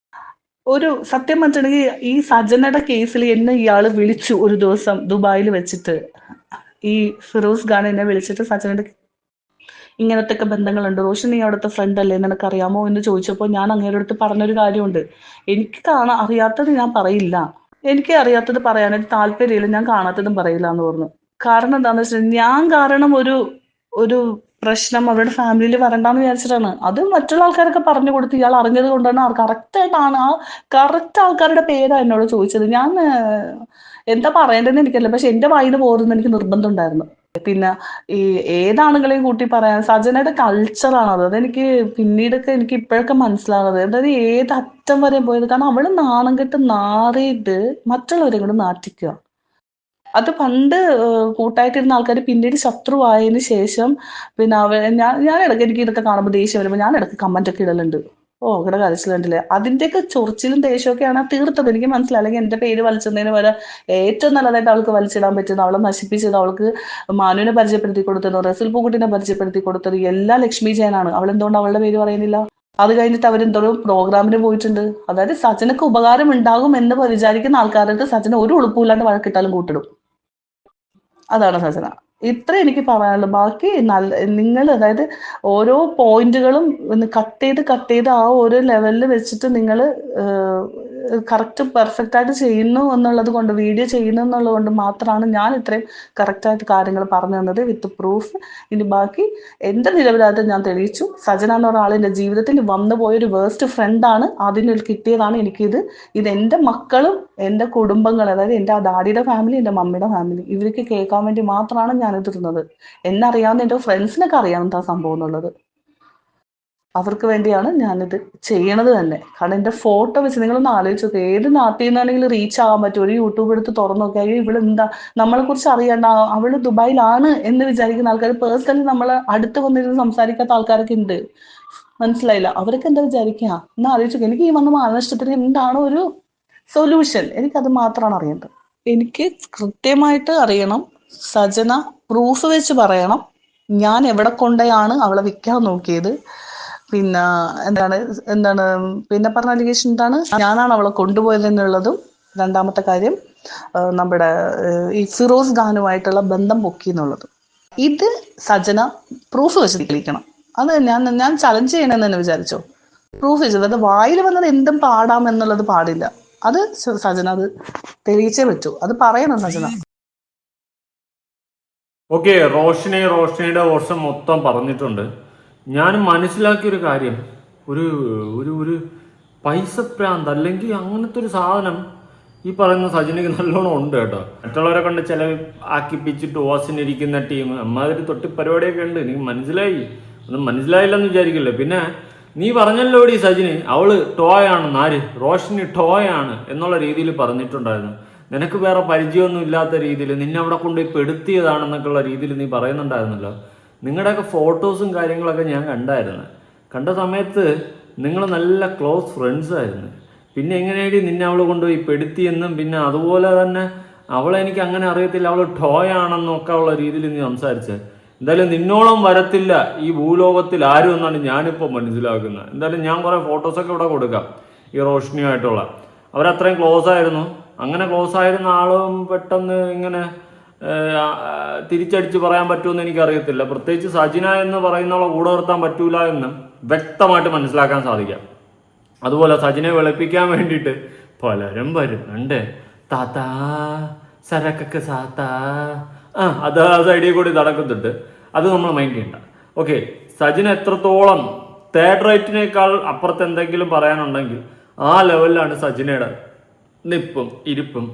ഒരു സത്യം പറഞ്ഞിട്ടുണ്ടെങ്കിൽ ഈ സജനയുടെ കേസിൽ എന്നെ ഇയാൾ വിളിച്ചു ഒരു ദിവസം ദുബായിൽ വെച്ചിട്ട്. ഈ ഫിറോസ് ഖാൻ എന്നെ വിളിച്ചിട്ട് സജനയുടെ ഇങ്ങനത്തെ ഒക്കെ ബന്ധങ്ങളുണ്ട്, റോഷിനി അവിടുത്തെ ഫ്രണ്ട് അല്ലേ, നിനക്കറിയാമോ എന്ന് ചോദിച്ചപ്പോൾ ഞാൻ അങ്ങേരുടെ അടുത്ത് പറഞ്ഞൊരു കാര്യമുണ്ട്. എനിക്ക് അറിയാത്തത് ഞാൻ പറയില്ല. എനിക്ക് അറിയാത്തത് പറയാനായിട്ട് താല്പര്യമില്ല, ഞാൻ കാണാത്തതും പറയില്ല എന്ന് പറഞ്ഞു. കാരണം എന്താന്ന് വെച്ചാൽ ഞാൻ കാരണം ഒരു പ്രശ്നം അവരുടെ ഫാമിലിയിൽ വരണ്ടാന്ന് വിചാരിച്ചിട്ടാണ്. അത് മറ്റുള്ള ആൾക്കാരൊക്കെ പറഞ്ഞു കൊടുത്ത് ഇയാൾ അറിഞ്ഞത് കൊണ്ടാണ് കറക്റ്റ് ആയിട്ടാണ് ആ കറക്റ്റ് ആൾക്കാരുടെ പേരാ എന്നോട് ചോദിച്ചത്. ഞാൻ എന്താ പറയേണ്ടതെന്ന് എനിക്കറിയില്ല, പക്ഷെ എന്റെ വായിന്ന് പോരുന്ന എനിക്ക് നിർബന്ധം ഉണ്ടായിരുന്നു. പിന്നെ ഈ ഏതാണുങ്ങളെയും കൂട്ടി പറയാൻ സജനയുടെ കൾച്ചറാണത്. അതെനിക്ക് പിന്നീടൊക്കെ എനിക്ക് ഇപ്പോഴൊക്കെ മനസ്സിലാകുന്നത്. അതായത് ഏത് അറ്റം വരെ പോയത്. കാരണം അവള് നാണം കെട്ട് നാറിയിട്ട് മറ്റുള്ളവരെ കൂടെ നാറ്റിക്കുക. അത് പണ്ട് കൂട്ടായിട്ടിരുന്ന ആൾക്കാർ പിന്നീട് ശത്രുവായതിനു ശേഷം പിന്നെ ഞാൻ ഇടയ്ക്ക് എനിക്ക് ഇതൊക്കെ കാണുമ്പോൾ ദേഷ്യം വരുമ്പോൾ ഞാൻ ഇടയ്ക്ക് കമന്റ് ഒക്കെ ഇടലുണ്ട്. ഓ ഇവിടെ കരച്ചിൽ കണ്ടില്ലേ, അതിന്റെയൊക്കെ ചൊറിച്ചിലും ദേഷ്യമൊക്കെയാണ് തീർത്തത്. എനിക്ക് മനസ്സിലായി. അല്ലെങ്കിൽ എന്റെ പേര് വലിച്ചതിന് വരെ ഏറ്റവും നല്ലതായിട്ട് അവൾക്ക് വലിച്ചിടാൻ പറ്റുന്നത്, അവളെ നശിപ്പിച്ചത്, അവൾക്ക് മാനുവിനെ പരിചയപ്പെടുത്തി കൊടുത്തത്, റസൂൽ പൂക്കുട്ടിനെ പരിചയപ്പെടുത്തി കൊടുത്തത് എല്ലാം ലക്ഷ്മി ജയനാണ്. അവൾ എന്തുകൊണ്ട് അവളുടെ പേര് പറയുന്നില്ല? അത് കഴിഞ്ഞിട്ട് അവരെന്തോരം പ്രോഗ്രാമിന് പോയിട്ടുണ്ട്. അതായത് സജനക്ക് ഉപകാരം ഉണ്ടാകും എന്ന് വിചാരിക്കുന്ന ആൾക്കാർക്ക് സജന ഒരു ഉളുപ്പില്ലാണ്ട് വഴക്കിട്ടാലും കൂട്ടിടും. അതാണ് സജന. ഇത്ര എനിക്ക് പറയാനുള്ളൂ. ബാക്കി നിങ്ങൾ അതായത് ഓരോ പോയിന്റുകളും കട്ട് ചെയ്ത് ആ ഒരു ലെവലിൽ വെച്ചിട്ട് നിങ്ങൾ കറക്റ്റ് പെർഫെക്റ്റ് ആയിട്ട് ചെയ്യുന്നു എന്നുള്ളത് കൊണ്ട്, വീഡിയോ ചെയ്യുന്നു എന്നുള്ളത് കൊണ്ട് മാത്രമാണ് ഞാൻ ഇത്രയും കറക്റ്റായിട്ട് കാര്യങ്ങൾ പറഞ്ഞു തന്നത് വിത്ത് പ്രൂഫ്. ഇനി ബാക്കി എന്റെ നിലവിലായിട്ട് ഞാൻ തെളിയിച്ചു. സജന എന്ന് പറഞ്ഞ ആൾ എൻ്റെ ജീവിതത്തിൽ വന്നു പോയൊരു വേസ്റ്റ് ഫ്രണ്ടാണ്. അതിന് കിട്ടിയതാണ് എനിക്കിത്. ഇത് എൻ്റെ മക്കളും എൻ്റെ കുടുംബങ്ങൾ, അതായത് എൻ്റെ ഡാഡിയുടെ ഫാമിലി, എൻ്റെ മമ്മിയുടെ ഫാമിലി, ഇവർക്ക് കേൾക്കാൻ വേണ്ടി മാത്രമാണ് ഞാനിത് ഇടുന്നത്. എന്നെ അറിയാവുന്ന എൻ്റെ ഫ്രണ്ട്സിനൊക്കെ അറിയാവുന്ന ആ സംഭവം എന്നുള്ളത്. അവർക്ക് വേണ്ടിയാണ് ഞാനിത് ചെയ്യണത് തന്നെ. കാരണം എൻ്റെ ഫോട്ടോ വെച്ച് നിങ്ങളൊന്ന് ആലോചിച്ച് നോക്കുക. ഏത് നാട്ടിൽ നിന്നാണെങ്കിലും റീച്ച് ആകാൻ പറ്റും. ഒരു യൂട്യൂബ് എടുത്ത് തുറന്നു നോക്കിയാൽ ഇവിടെ എന്താ നമ്മളെ കുറിച്ച് അറിയണ്ട, അവള് ദുബായിലാണ് എന്ന് വിചാരിക്കുന്ന ആൾക്കാർ, പേഴ്സണലി നമ്മളെ അടുത്ത് വന്നിരുന്ന് സംസാരിക്കാത്ത ആൾക്കാരൊക്കെ ഉണ്ട്. മനസ്സിലായില്ല? അവരൊക്കെ എന്താ വിചാരിക്കുക എന്ന് ആലോചിച്ചു. എനിക്ക് ഈ വന്ന മാനനഷ്ടത്തിന് എന്താണ് ഒരു സൊല്യൂഷൻ, എനിക്കത് മാത്രമാണ് അറിയേണ്ടത്. എനിക്ക് കൃത്യമായിട്ട് അറിയണം. സജന പ്രൂഫ് വെച്ച് പറയണം ഞാൻ എവിടെ കൊണ്ടാണ് അവളെ വിൽക്കാൻ നോക്കിയത്. പിന്നെ എന്താണ് പിന്നെ പറഞ്ഞ അലിഗേഷൻ എന്താണ്, ഞാനാണ് അവളെ കൊണ്ടുപോയത് എന്നുള്ളതും. രണ്ടാമത്തെ കാര്യം നമ്മുടെ ഈ ഫിറോസ് ഖാനുമായിട്ടുള്ള ബന്ധം പൊക്കി എന്നുള്ളതും. ഇത് സജന പ്രൂഫ് വെച്ച് തെളിയിക്കണം. അത് ഞാൻ ചലഞ്ച് ചെയ്യണമെന്ന് തന്നെ വിചാരിച്ചോ. പ്രൂഫ് വെച്ചത്, അത് വായിൽ വന്നത് എന്തും പാടാം എന്നുള്ളത് പാടില്ല. അത് സജന അത് തെളിയിച്ചേ പറ്റൂ. അത് പറയണം സജന. ഓക്കെ, റോഷനിയുടെ വർഷം മൊത്തം പറഞ്ഞിട്ടുണ്ട്. ഞാൻ മനസ്സിലാക്കിയൊരു കാര്യം, ഒരു ഒരു ഒരു പൈസ പ്രാന്ത് അല്ലെങ്കിൽ അങ്ങനത്തെ ഒരു സാധനം ഈ പറയുന്ന സജിനയ്ക്ക് നല്ലോണം ഉണ്ട് കേട്ടോ. മറ്റുള്ളവരെ കൊണ്ട് ചിലവ് ആക്കിപ്പിച്ചിട്ട് ഓസിനിരിക്കുന്ന ടീം അമ്മാതിരി തൊട്ടി പരിപാടിയൊക്കെ ഉണ്ട്. എനിക്ക് മനസ്സിലായി. ഒന്നും മനസ്സിലായില്ലെന്ന് വിചാരിക്കില്ല. പിന്നെ നീ പറഞ്ഞല്ലോടി സജിന് അവള് ടോയാണ്, ആര് റോഷനി ടോയാണ് എന്നുള്ള രീതിയിൽ പറഞ്ഞിട്ടുണ്ടായിരുന്നു. നിനക്ക് വേറെ പരിചയമൊന്നും ഇല്ലാത്ത രീതിയിൽ നിന്നെ അവിടെ കൊണ്ടുപോയി പെടുത്തിയതാണെന്നൊക്കെയുള്ള രീതിയിൽ നീ പറയുന്നുണ്ടായിരുന്നല്ലോ. നിങ്ങളുടെയൊക്കെ ഫോട്ടോസും കാര്യങ്ങളൊക്കെ ഞാൻ കണ്ട സമയത്ത് നിങ്ങൾ നല്ല ക്ലോസ് ഫ്രണ്ട്സ് ആയിരുന്നു. പിന്നെ എങ്ങനെയാടി നിന്നെ അവൾ കൊണ്ടുപോയി പെടുത്തിയെന്നും പിന്നെ അതുപോലെ തന്നെ അവളെ എനിക്ക് അങ്ങനെ അറിയത്തില്ല, അവൾ ടോയാണെന്നൊക്കെ ഉള്ള രീതിയിൽ നീ സംസാരിച്ചത്. എന്തായാലും നിന്നോളം വരത്തില്ല ഈ ഭൂലോകത്തിൽ ആരും എന്നാണ് ഞാനിപ്പോൾ മനസ്സിലാക്കുന്നത്. എന്തായാലും ഞാൻ കുറേ ഫോട്ടോസൊക്കെ ഇവിടെ കൊടുക്കാം ഈ റോഷ്നിയുമായിട്ടുള്ള. അവരത്രയും ക്ലോസ് ആയിരുന്നു. അങ്ങനെ ക്ലോസ് ആയിരുന്ന ആളും പെട്ടെന്ന് ഇങ്ങനെ തിരിച്ചടിച്ച് പറയാൻ പറ്റുമെന്ന് എനിക്കറിയത്തില്ല. പ്രത്യേകിച്ച് സജിന എന്ന് പറയുന്നവളെ കൂടെ നിർത്താൻ പറ്റൂല എന്ന് വ്യക്തമായിട്ട് മനസ്സിലാക്കാൻ സാധിക്കാം. അതുപോലെ സജിനെ വെളുപ്പിക്കാൻ വേണ്ടിയിട്ട് പലരും വരുന്നുണ്ട്. താത്താ സരക്കൊക്കെ സാത്താ അത് ആ സൈഡിൽ കൂടി നടക്കുന്നുണ്ട്. അത് നമ്മൾ മൈൻഡ് ചെയ്യണ്ട. ഓക്കെ, സജിന എത്രത്തോളം തേർഡ് റേറ്റിനേക്കാൾ അപ്പുറത്ത് എന്തെങ്കിലും പറയാനുണ്ടെങ്കിൽ ആ ലെവലിലാണ് സജിനയുടെ നിപ്പും ഇരിപ്പും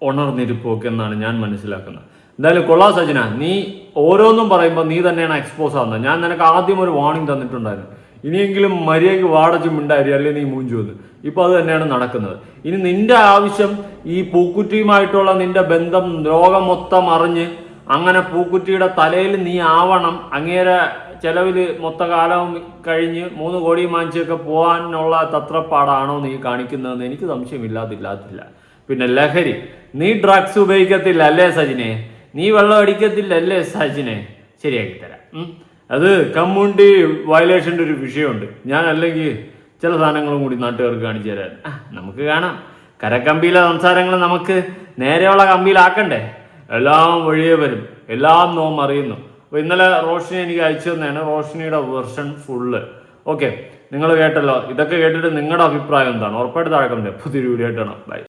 ഉണർന്നിരിപ്പും ഒക്കെ എന്നാണ് ഞാൻ മനസ്സിലാക്കുന്നത്. എന്തായാലും കൊള്ളാം സജിന, നീ ഓരോന്നും പറയുമ്പോൾ നീ തന്നെയാണ് എക്സ്പോസ് ആവുന്നത്. ഞാൻ നിനക്ക് ആദ്യം ഒരു വാർണിംഗ് തന്നിട്ടുണ്ടായിരുന്നു, ഇനിയെങ്കിലും മര്യാദയ്ക്ക് വാടച്ച് മിണ്ടായി അല്ലെങ്കിൽ നീ മൂഞ്ചു വന്ന്. ഇപ്പോൾ അത് തന്നെയാണ് നടക്കുന്നത്. ഇനി നിന്റെ ആവശ്യം ഈ പൂക്കുറ്റിയുമായിട്ടുള്ള നിന്റെ ബന്ധം ലോകം മൊത്തം അറിഞ്ഞ് അങ്ങനെ പൂക്കുറ്റിയുടെ തലയിൽ നീ ആവണം, അങ്ങേരെ ചെലവിൽ മൊത്തകാലം കഴിഞ്ഞ് 3 കോടി വാങ്ങിച്ചൊക്കെ പോകാനുള്ള തത്രപ്പാടാണോ നീ കാണിക്കുന്നതെന്ന് എനിക്ക് സംശയമില്ലാതില്ല. പിന്നെ ലഹരി, നീ ഡ്രഗ്സ് ഉപയോഗിക്കത്തില്ല അല്ലേ സജിനെ? നീ വെള്ളം അടിക്കത്തില്ല അല്ലേ സജിനെ? ശരിയാക്കി തരാം. അത് കമ്മ്യൂണിറ്റി വയലേഷൻ്റെ ഒരു വിഷയമുണ്ട്. ഞാൻ അല്ലെങ്കിൽ ചില സാധനങ്ങളും കൂടി നാട്ടുകാർക്ക് കാണിച്ചു തരാൻ നമുക്ക് കാണാം. കരക്കമ്പിയിലെ സംസാരങ്ങൾ നമുക്ക് നേരെയുള്ള കമ്പിയിലാക്കണ്ടേ? എല്ലാം വഴിയേ വരും, എല്ലാം നോം അറിയുന്നു. അപ്പോൾ ഇന്നലെ റോഷിനി എനിക്ക് അയച്ചു തന്നെയാണ് റോഷിനിയുടെ വെർഷൻ ഫുള്ള്. ഓക്കെ, നിങ്ങൾ കേട്ടല്ലോ. ഇതൊക്കെ കേട്ടിട്ട് നിങ്ങളുടെ അഭിപ്രായം എന്താണ്? ഉറപ്പായിട്ട് താഴെ കമന്റ്. പുതിയൊരു വീഡിയോ ആയിട്ടാണ്. ബൈ.